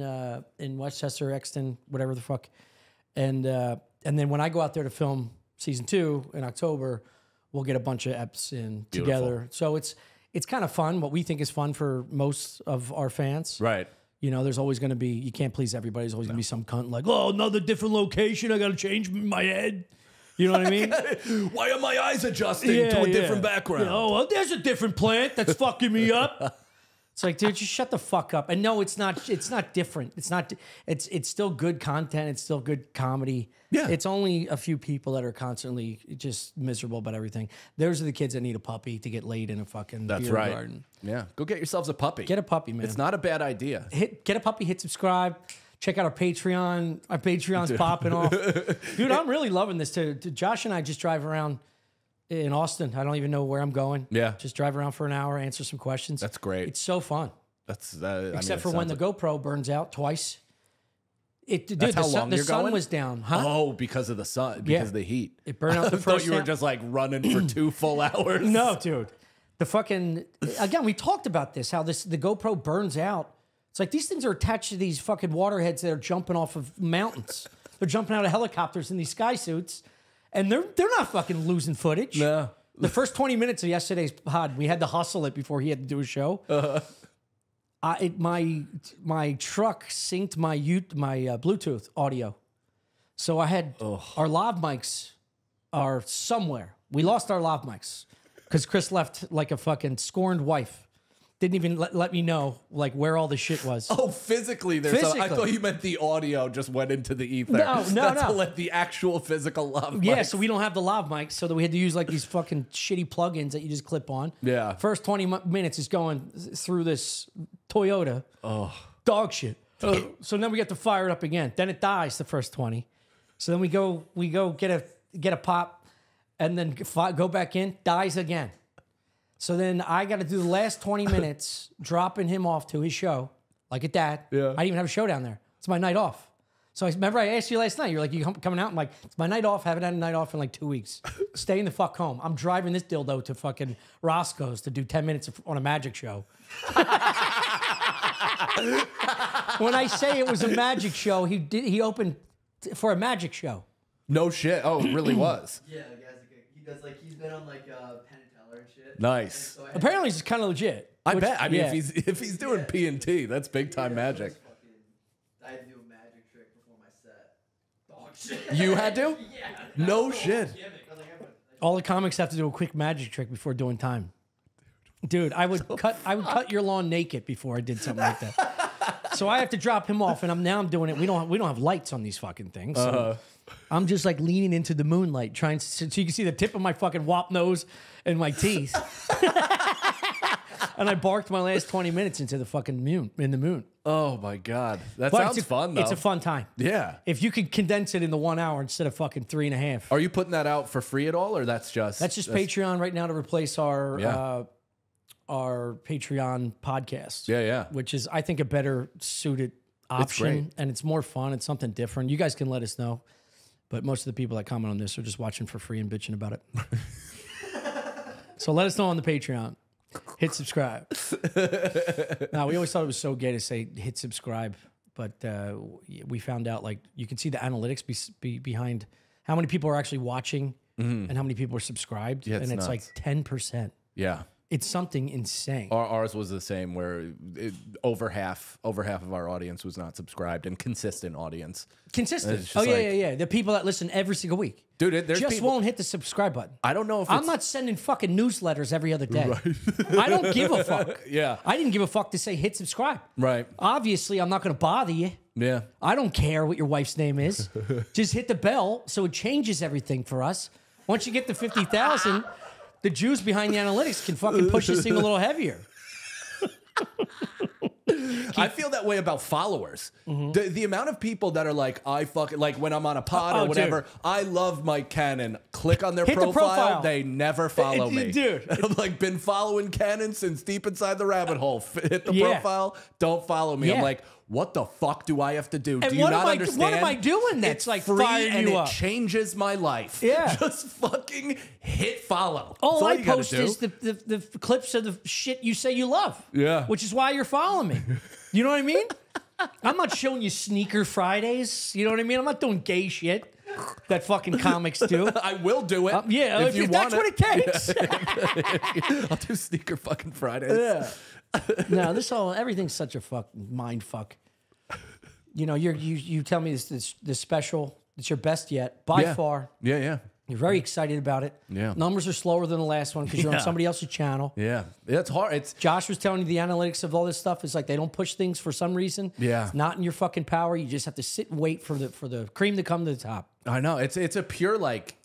Westchester, Exton, whatever the fuck. And then when I go out there to film season 2 in October, we'll get a bunch of eps in together. So it's kind of fun. What we think is fun for most of our fans. Right. There's always going to be, you can't please everybody. There's always going to be some cunt another different location. I got to change my head. You know what I mean? Why are my eyes adjusting to a different background? Well, there's a different plant that's fucking me up. It's dude, just shut the fuck up. And no, it's not different. It's still good content. It's still good comedy. Yeah. It's only a few people that are constantly just miserable about everything. Those are the kids that need a puppy to get laid in a fucking beer garden. Yeah. Go get yourselves a puppy. Get a puppy, man. It's not a bad idea. Get a puppy, hit subscribe. Check out our Patreon. Our Patreon's popping off. Dude, I'm really loving this too. Josh and I just drive around in Austin. I don't even know where I'm going. Yeah. Just drive around for an hour, answer some questions. That's great. It's so fun. Except for when the GoPro burns out twice. That's how long the you're sun going? was down. Huh? Oh, because of the sun, because of the heat. It burned out the first. I thought you were just running for 2 full hours. No, dude. The fucking, again, we talked about this, how the GoPro burns out. It's these things are attached to these fucking waterheads that are jumping off of mountains. They're jumping out of helicopters in these sky suits, and they're not fucking losing footage. No. The first 20 minutes of yesterday's pod, we had to hustle it before he had to do a show. My truck synced my Bluetooth audio, so I had our lav mics are somewhere. We lost our lav mics because Chris left like a fucking scorned wife. Didn't even let me know where all the shit was. Oh, physically there's I thought you meant the audio just went into the ether. No. To let the actual physical lav mics. Yeah, so we don't have the lav mics, so that we had to use these fucking shitty plugins that you just clip on. Yeah. First 20 minutes is going through this Toyota. Oh. Dog shit. So then we get to fire it up again. Then it dies the first 20. So then we go get a pop, and then go back in, dies again. So then I got to do the last 20 minutes dropping him off to his show, like at that. Yeah. I didn't even have a show down there. It's my night off. So I remember I asked you last night. You're like, you coming out? I'm like, it's my night off. Haven't had a night off in like 2 weeks. Staying the fuck home. I'm driving this dildo to fucking Roscoe's to do 10 minutes on a magic show. When I say it was a magic show, he opened for a magic show. No shit. Oh, it really was. Yeah, the guy's he does he's been on like Penn and Teller and shit. Nice. So Apparently, it's kind of legit. I bet. I mean, if he's doing P&T, that's big time magic. I had to do a magic trick before my set. Dog shit. You had to? Yeah. No shit. All the comics have to do a quick magic trick before doing time. Dude, I would cut your lawn naked before I did something like that. So I have to drop him off, and now I'm doing it. We don't have lights on these fucking things. So I'm just like leaning into the moonlight, trying to, so you can see the tip of my fucking wop nose and my teeth. And I barked my last 20 minutes into the fucking moon. Oh my God. That But sounds fun though. It's a fun time. Yeah. If you could condense it into 1 hour instead of fucking 3.5. Are you putting that out for free at all, or that's just Patreon right now to replace our Patreon podcast. Yeah. Which is, I think, a better suited option. great. And it's more fun. It's something different. You guys can let us know. But most of the people that comment on this are just watching for free and bitching about it. So let us know on the Patreon. Hit subscribe. Now, we always thought it was so gay to say hit subscribe. But we found out, like, you can see the analytics behind how many people are actually watching and how many people are subscribed. Yeah, and it's nuts. like 10%. Yeah. It's something insane. Ours was the same, where over half of our audience was not subscribed, and consistent audience. Consistent. It's Oh, just yeah, like- yeah, yeah. The people that listen every single week. Dude, there's just people, won't hit the subscribe button. I don't know if I'm it's, not sending fucking newsletters every other day. Right. I don't give a fuck. Yeah. I didn't give a fuck to say hit subscribe. Right. Obviously, I'm not going to bother you. Yeah. I don't care what your wife's name is. Just hit the bell so it changes everything for us. Once you get to 50,000, the Jews behind the analytics can fucking push this thing a little heavier. I feel that way about followers. The amount of people that are like, I fucking, like when I'm on a pod or whatever, dude. I love Mike Cannon. Click on their Hit the profile, profile. they never follow me. Dude. I've like been following Cannon since deep inside the rabbit hole. Hit the Yeah. profile, don't follow me. Yeah. I'm like, what the fuck do I have to do? And Do you not understand? What am I doing that's It's like free firing and you it up? changes my life. Yeah. Just fucking hit follow. All That's I you gotta post do. is the clips of the shit you say you love. Yeah. Which is why you're following me. You know what I mean? I'm not showing you Sneaker Fridays. You know what I mean? I'm not doing gay shit that fucking comics do. I will do it. Yeah, if you that's want what it takes. I'll do Sneaker fucking Fridays. Yeah. No, everything's such a mind fuck. You know, you tell me this special. It's your best yet by far. Yeah. You're very excited about it. Yeah. Numbers are slower than the last one because you're on somebody else's channel. Yeah. It's hard. It's Josh was telling you the analytics of all this stuff is like they don't push things for some reason. Yeah. It's not in your fucking power. You just have to sit and wait for the cream to come to the top. I know. It's a pure like.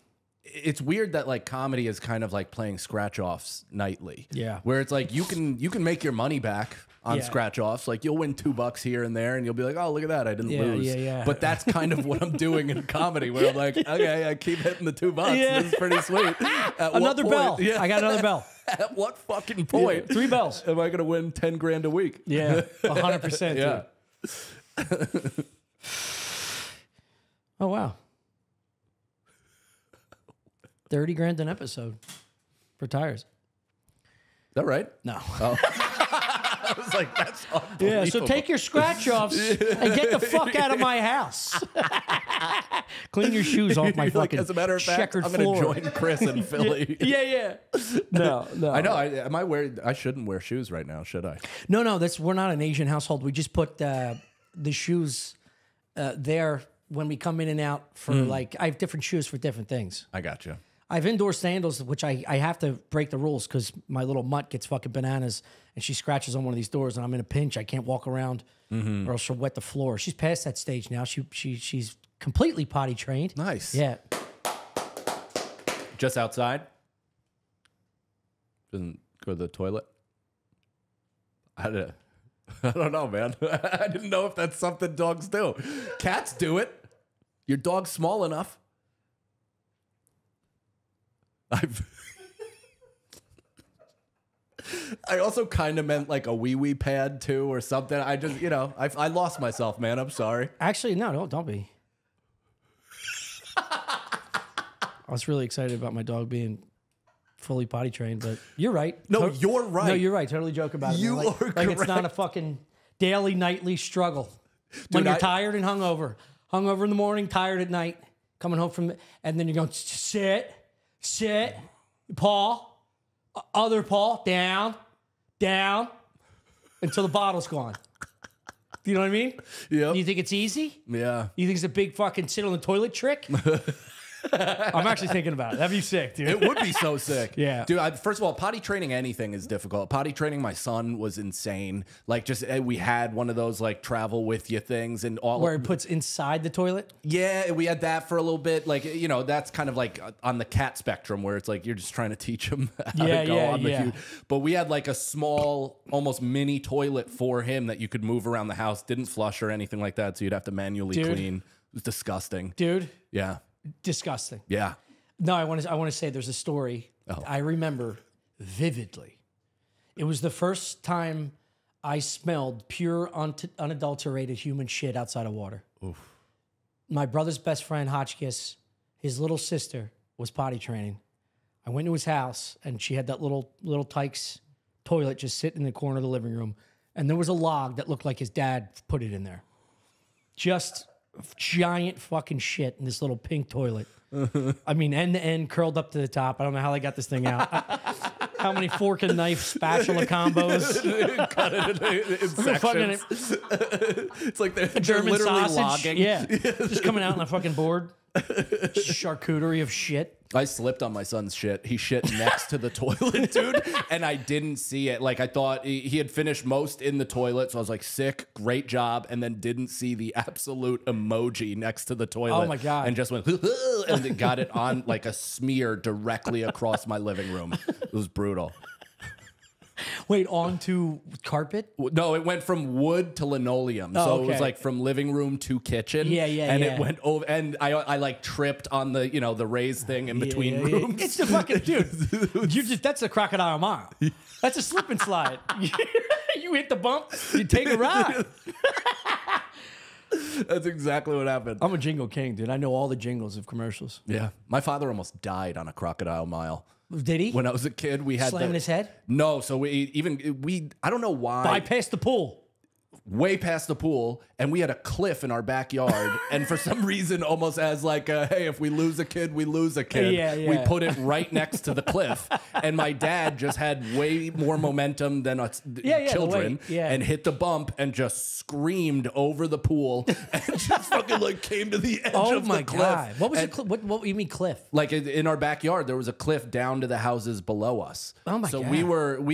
It's weird that like comedy is kind of like playing scratch offs nightly. Yeah. Where it's like you can make your money back on scratch offs. Like you'll win $2 here and there, and you'll be like, oh, look at that, I didn't lose. Yeah. But that's kind of what I'm doing in comedy, where I'm like, okay, I keep hitting the $2. Yeah. This is pretty sweet. At Another what bell. point- Yeah. I got another bell. At what fucking point? 3 bells. Am I going to win 10 grand a week? Yeah. 100%. Yeah. Dude. Oh wow. 30 grand an episode for tires. Is that right? No. Oh. I was like, that's unbelievable. Yeah, so take your scratch offs and get the fuck out of my house. Clean your shoes off my You're like, fucking as a matter of fact, checkered I'm going floor. to join Chris in Philly. Yeah. No. I know. I shouldn't wear shoes right now, should I? No, we're not an Asian household. We just put the shoes there when we come in and out for like, I have different shoes for different things. I got you. I have indoor sandals, which I have to break the rules because my little mutt gets fucking bananas and she scratches on one of these doors and I'm in a pinch. I can't walk around or else she'll wet the floor. She's past that stage now. She's completely potty trained. Nice. Yeah. Just outside? Doesn't go to the toilet? I don't know, man. I didn't know if that's something dogs do. Cats do it. Your dog's small enough. I also kind of meant like a wee pad too or something. I just, I lost myself, man. I'm sorry. Actually, no, don't be. I was really excited about my dog being fully potty trained, but you're right. No, you're right. No, you're right. Totally joke about it. You man. are like it's not correct. a fucking daily, nightly struggle. When you're tired and hungover in the morning, tired at night, coming home from, and then you're going sit, paw, other paw, down, until the bottle's gone. You know what I mean? Yeah. You think it's easy? Yeah. You think it's a big fucking sit on the toilet trick? I'm actually thinking about it. That'd be sick, dude. It would be so sick. Yeah. Dude, first of all, potty training anything is difficult. Potty training my son was insane. Like, just, we had one of those, like, travel with you things and all. Where it puts inside the toilet? Yeah, we had that for a little bit. Like, that's kind of like on the cat spectrum where it's like you're just trying to teach him how to go on the huge. But we had like a small, almost mini toilet for him that you could move around the house. Didn't flush or anything like that, so you'd have to manually clean. It was disgusting. Dude. Yeah. Disgusting. Yeah. No, I want to say there's a story I remember vividly. It was the first time I smelled pure, unadulterated human shit outside of water. Oof. My brother's best friend, Hotchkiss, his little sister was potty training. I went to his house, and she had that little Tykes toilet just sitting in the corner of the living room, and there was a log that looked like his dad put it in there. Just giant fucking shit in this little pink toilet. I mean, end to end, curled up to the top. I don't know how they got this thing out. How many fork and knife spatula combos? Cut it in sections. It's like they're German literally sausage. logging. Yeah. Just coming out on a fucking board. Charcuterie of shit. I slipped on my son's shit. He shit next to the toilet, dude, and I didn't see it. Like, I thought he had finished most in the toilet, so I was like, sick, great job, and then didn't see the absolute emoji next to the toilet. Oh, my God. And just went, and it got it on like a smear directly across my living room. It was brutal. Wait, onto carpet? No, it went from wood to linoleum. So it was like from living room to kitchen. Yeah, and it went over, and I like tripped on the, the raised thing in between rooms. It's the fucking, dude, that's a crocodile mile. That's a slip and slide. You hit the bump, you take a ride. That's exactly what happened. I'm a jingle king, dude. I know all the jingles of commercials. Yeah. My father almost died on a crocodile mile. Did he? When I was a kid, we had slamming his head? No, so we I don't know why. Bypassed the pool. Way past the pool, and we had a cliff in our backyard, and for some reason, almost as like, hey, if we lose a kid, we lose a kid. Yeah. We put it right next to the cliff, and my dad just had way more momentum than us children, and hit the bump and just screamed over the pool, and just fucking like came to the edge of the cliff. God. What was the what you mean cliff? Like in our backyard, there was a cliff down to the houses below us. Oh my God. So we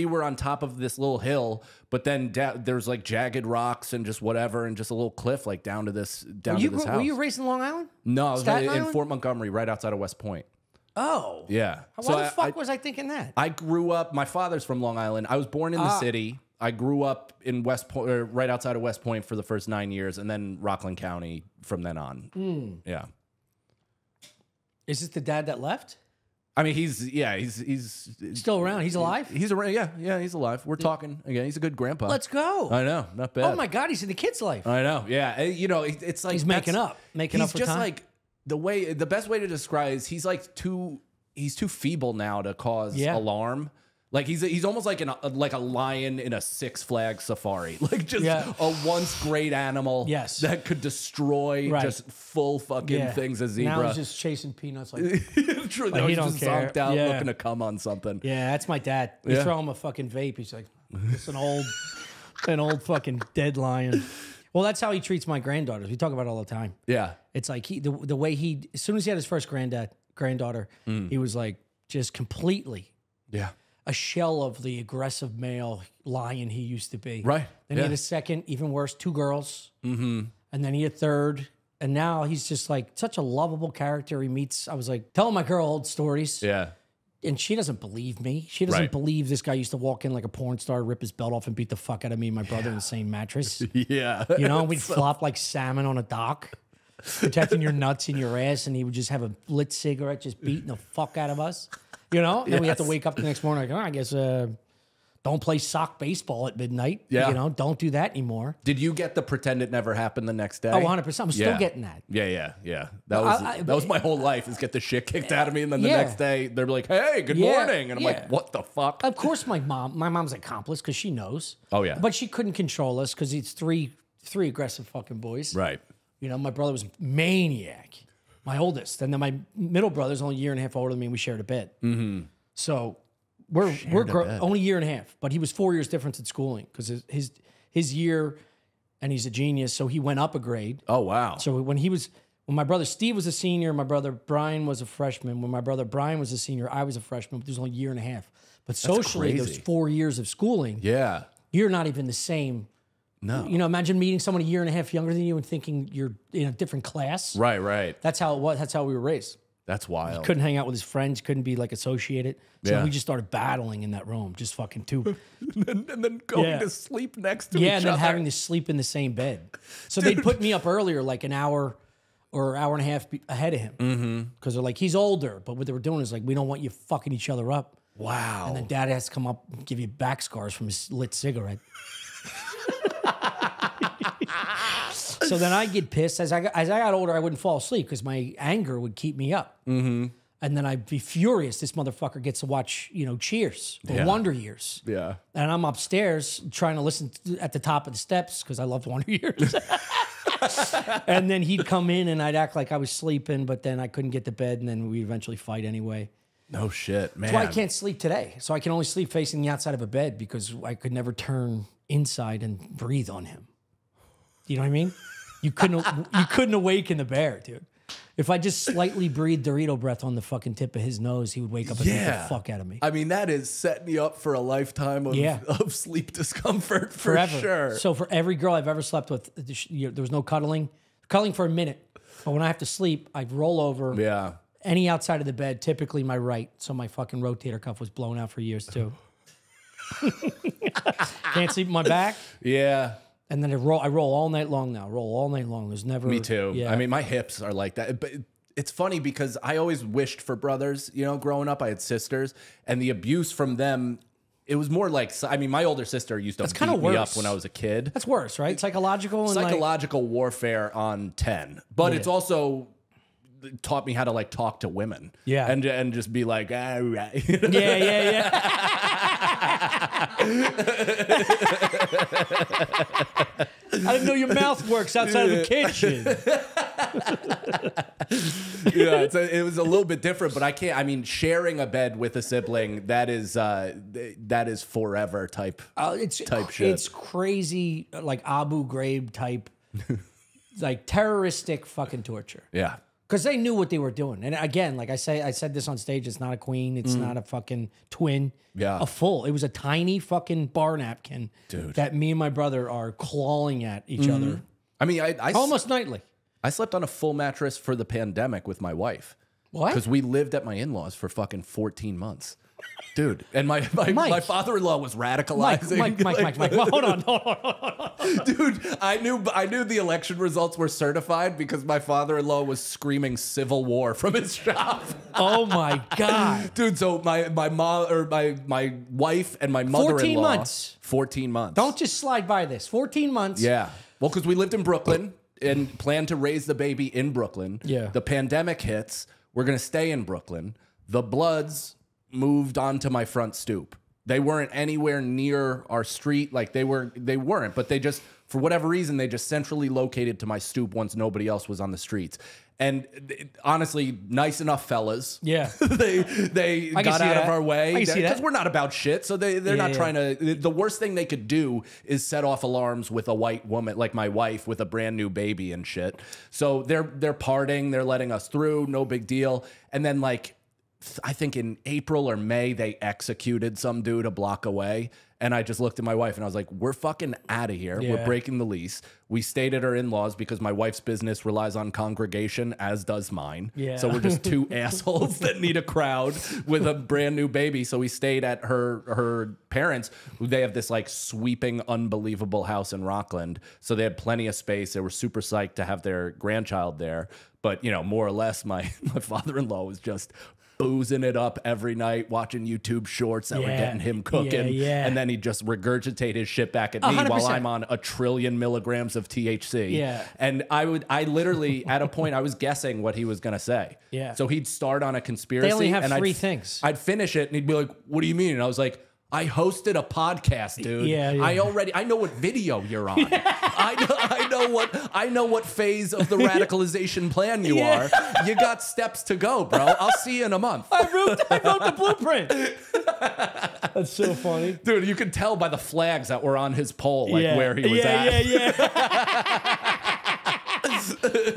were on top of this little hill, but then there's like jagged rocks and just whatever, and just a little cliff like down to this house. Were you raised in Long Island? No, I was Staten in Island? Fort Montgomery, right outside of West Point. Oh. Yeah. Why the fuck was I thinking that? I grew up. My father's from Long Island. I was born in the city. I grew up in West Point, or right outside of West Point for the first 9 years, and then Rockland County from then on. Yeah. Is this the dad that left? I mean, he's Still around. He's alive? He's around. Yeah, he's alive. We're talking again. He's a good grandpa. Let's go. I know, not bad. Oh my God, he's in the kid's life. I know. Yeah, it's like He's making up for time. He's just like the best way to describe is he's too feeble now to cause alarm. Like he's almost like a lion in a Six Flags safari, like just a once great animal that could destroy just full fucking things. A zebra. Now he's just chasing peanuts like True, like he don't just care. zonked out looking to come on something. Yeah, that's my dad. You throw him a fucking vape, he's like, it's an old fucking dead lion. Well, that's how he treats my granddaughters. We talk about it all the time. Yeah, it's like the way he, as soon as he had his first granddaughter, he was like just completely a shell of the aggressive male lion he used to be. Right. Then he had a second, even worse, 2 girls. Mm-hmm. And then he had a third. And now he's just like such a lovable character. He meets, I was like, telling my girl old stories. Yeah. And she doesn't believe me. She doesn't believe this guy used to walk in like a porn star, rip his belt off, and beat the fuck out of me and my brother in the same mattress. Yeah. You know, we'd flop like salmon on a dock, protecting your nuts and your ass, and he would just have a lit cigarette just beating the fuck out of us. You know? And then we have to wake up the next morning like, I guess the Don't play sock baseball at midnight. Yeah. You know, don't do that anymore. Did you get the pretend it never happened the next day? Oh, 100%. I'm still getting that. Yeah. That was my whole life, is get the shit kicked out of me, and then the Yeah. next day they're like, "Hey, good morning," and I'm Yeah. like, "What the fuck?" Of course, my mom's an accomplice because she knows. Oh, yeah. But she couldn't control us because it's three aggressive fucking boys. Right. You know, my brother was a maniac, my oldest, and then my middle brother's only a year and a half older than me. And we shared a bed. Mm-hmm. So we're only a year and a half, but he was 4 years difference in schooling because his year, and he's a genius, so he went up a grade. Oh wow. So when my brother Steve was a senior, my brother Brian was a freshman. When my brother Brian was a senior, I was a freshman. But there's only a year and a half. But socially, crazy. those 4 years of schooling, Yeah. you're not even the same. No. You know, imagine meeting someone a year and a half younger than you and thinking you're in a different class. Right. That's how it was. That's how we were raised. That's wild. Couldn't hang out with his friends. Couldn't be like associated. So Yeah. we just started battling in that room, just fucking two. and then going Yeah. to sleep next to each Yeah, and then other. having to sleep in the same bed. So they'd put me up earlier, like an hour or hour and a half ahead of him. Because they're like, he's older. But what they were doing is like, we don't want you fucking each other up. Wow. And then dad has to come up and give you back scars from his lit cigarette. So then I get pissed. As I got older, I wouldn't fall asleep because my anger would keep me up. Mm-hmm. And then I'd be furious. This motherfucker gets to watch, Cheers or Wonder Years. Yeah. And I'm upstairs trying to listen at the top of the steps because I loved Wonder Years. And then he'd come in and I'd act like I was sleeping, but then I couldn't get to bed, and then we'd eventually fight anyway. No shit, man. That's why I can't sleep today. So I can only sleep facing the outside of a bed because I could never turn inside and breathe on him. You know what I mean? You couldn't awaken the bear, dude. If I just slightly breathed Dorito breath on the fucking tip of his nose, he would wake up and beat the fuck out of me. I mean, that is setting you up for a lifetime of sleep discomfort for Forever. sure. So for every girl I've ever slept with, there was no cuddling. Cuddling for a minute. But when I have to sleep, I roll over. Yeah. Any outside of the bed, typically my right. So my fucking rotator cuff was blown out for years too. Can't sleep on my back. Yeah. And then I roll all night long now. Roll all night long. There's never... Me too. Yeah. I mean, my hips are like that. But it's funny because I always wished for brothers, growing up. I had sisters. And the abuse from them, it was more like... I mean, my older sister used to beat me up when I was a kid. That's worse, right? Psychological and warfare on 10. But it's also... taught me how to talk to women, and just be like, all right, yeah. I didn't know your mouth works outside of the kitchen. Yeah, it was a little bit different, but I can't. I mean, sharing a bed with a sibling, that is forever type shit. It's crazy, like Abu Ghraib type, like terroristic fucking torture. Yeah. Because they knew what they were doing. And again, like I said this on stage, it's not a queen. It's not a fucking twin. Yeah. It was a tiny fucking bar napkin that me and my brother are clawing at each other. I mean, I almost nightly. I slept on a full mattress for the pandemic with my wife. What? Because we lived at my in-laws for fucking 14 months. Dude, and my father-in-law was radicalizing. Mike, hold on. Dude, I knew the election results were certified because my father-in-law was screaming civil war from his shop. Oh my God. Dude, so my mom or my wife and my mother-in-law 14 months. 14 months. Don't just slide by this. 14 months. Yeah. Well, because we lived in Brooklyn and planned to raise the baby in Brooklyn. Yeah. The pandemic hits. We're going to stay in Brooklyn. The Bloods moved onto my front stoop. They weren't anywhere near our street. Like they weren't, but they just, for whatever reason, they just centrally located to my stoop once nobody else was on the streets. And honestly, nice enough fellas. Yeah. they got out of our way. I can see that. Because we're not about shit. So they're not trying to, the worst thing they could do is set off alarms with a white woman, like my wife, with a brand new baby and shit. So they're partying, they're letting us through, no big deal. And then I think in April or May, they executed some dude a block away. And I just looked at my wife and I was like, we're fucking out of here. Yeah. We're breaking the lease. We stayed at our in-laws because my wife's business relies on congregation, as does mine. Yeah. So we're just two assholes that need a crowd with a brand new baby. So we stayed at her parents. They have this sweeping, unbelievable house in Rockland. So they had plenty of space. They were super psyched to have their grandchild there. But, more or less, my father-in-law was just boozing it up every night, watching YouTube shorts that were getting him cooking. And then he'd just regurgitate his shit back at me 100%. while I'm on 1 trillion milligrams of THC. Yeah. And I literally, at a point, I was guessing what he was going to say. Yeah. So he'd start on a conspiracy. They only have and 3 things. I'd finish it and he'd be like, what do you mean? And I was like, I hosted a podcast, dude. Yeah. I know what video you're on. I know what phase of the radicalization plan you are. You got steps to go, bro. I'll see you in a month. I wrote the blueprint. That's so funny. Dude, you could tell by the flags that were on his pole, like where he was at. Yeah.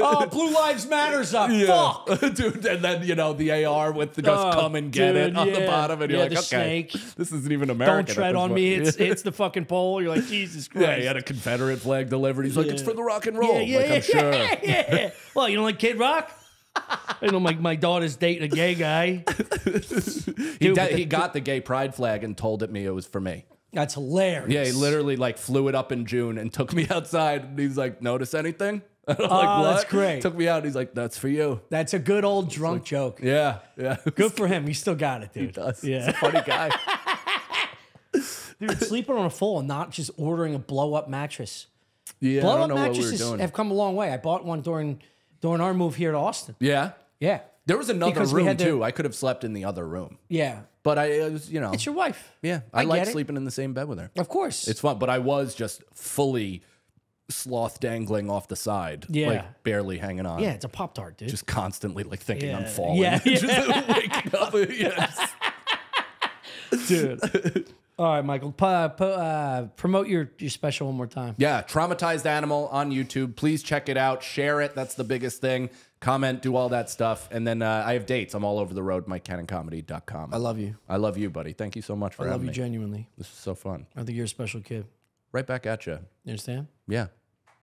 Oh, Blue Lives Matter's up. Fuck. Dude, and then, the AR with the just come and get it on the bottom. And you're like, the okay, snake. this isn't even American. Don't tread on me. It's the fucking pole. You're like, Jesus Christ. Yeah, he had a Confederate flag delivered. He's like, it's for the rock and roll. I'm sure. Yeah. Well, you don't like Kid Rock? My daughter's dating a gay guy. He got the gay pride flag and told me it was for me. That's hilarious. Yeah, he literally flew it up in June and took me outside. And he's like, notice anything? I'm like, what? That's great. Took me out. And he's like, that's for you. That's a good old drunk joke. Yeah. Good for him. He still got it, dude. He does. Yeah. He's a funny guy. Dude, sleeping on a full and not just ordering a blow-up mattress. Yeah, Blow I don't up know what we were mattresses doing. have come a long way. I bought one during our move here to Austin. Yeah. Yeah. There was another Because we room, had to- too. I could have slept in the other room. Yeah. But I was, It's your wife. Yeah. I I like get it. sleeping in the same bed with her. Of course. It's fun. But I was just fully sloth dangling off the side. Yeah. Barely hanging on. yeah, it's a Pop-Tart, dude. Just constantly thinking I'm Yeah. falling. Yeah. Just waking up. Dude. All right, Michael. Promote your special one more time. Yeah, Traumatized Animal on YouTube. Please check it out. Share it. That's the biggest thing. Comment, do all that stuff. And then I have dates. I'm all over the road, MikeCannonComedy.com. I love you. I love you, buddy. Thank you so much for I love having you me. genuinely. This is so fun. I think you're a special kid. Right back at you. You understand? Yeah.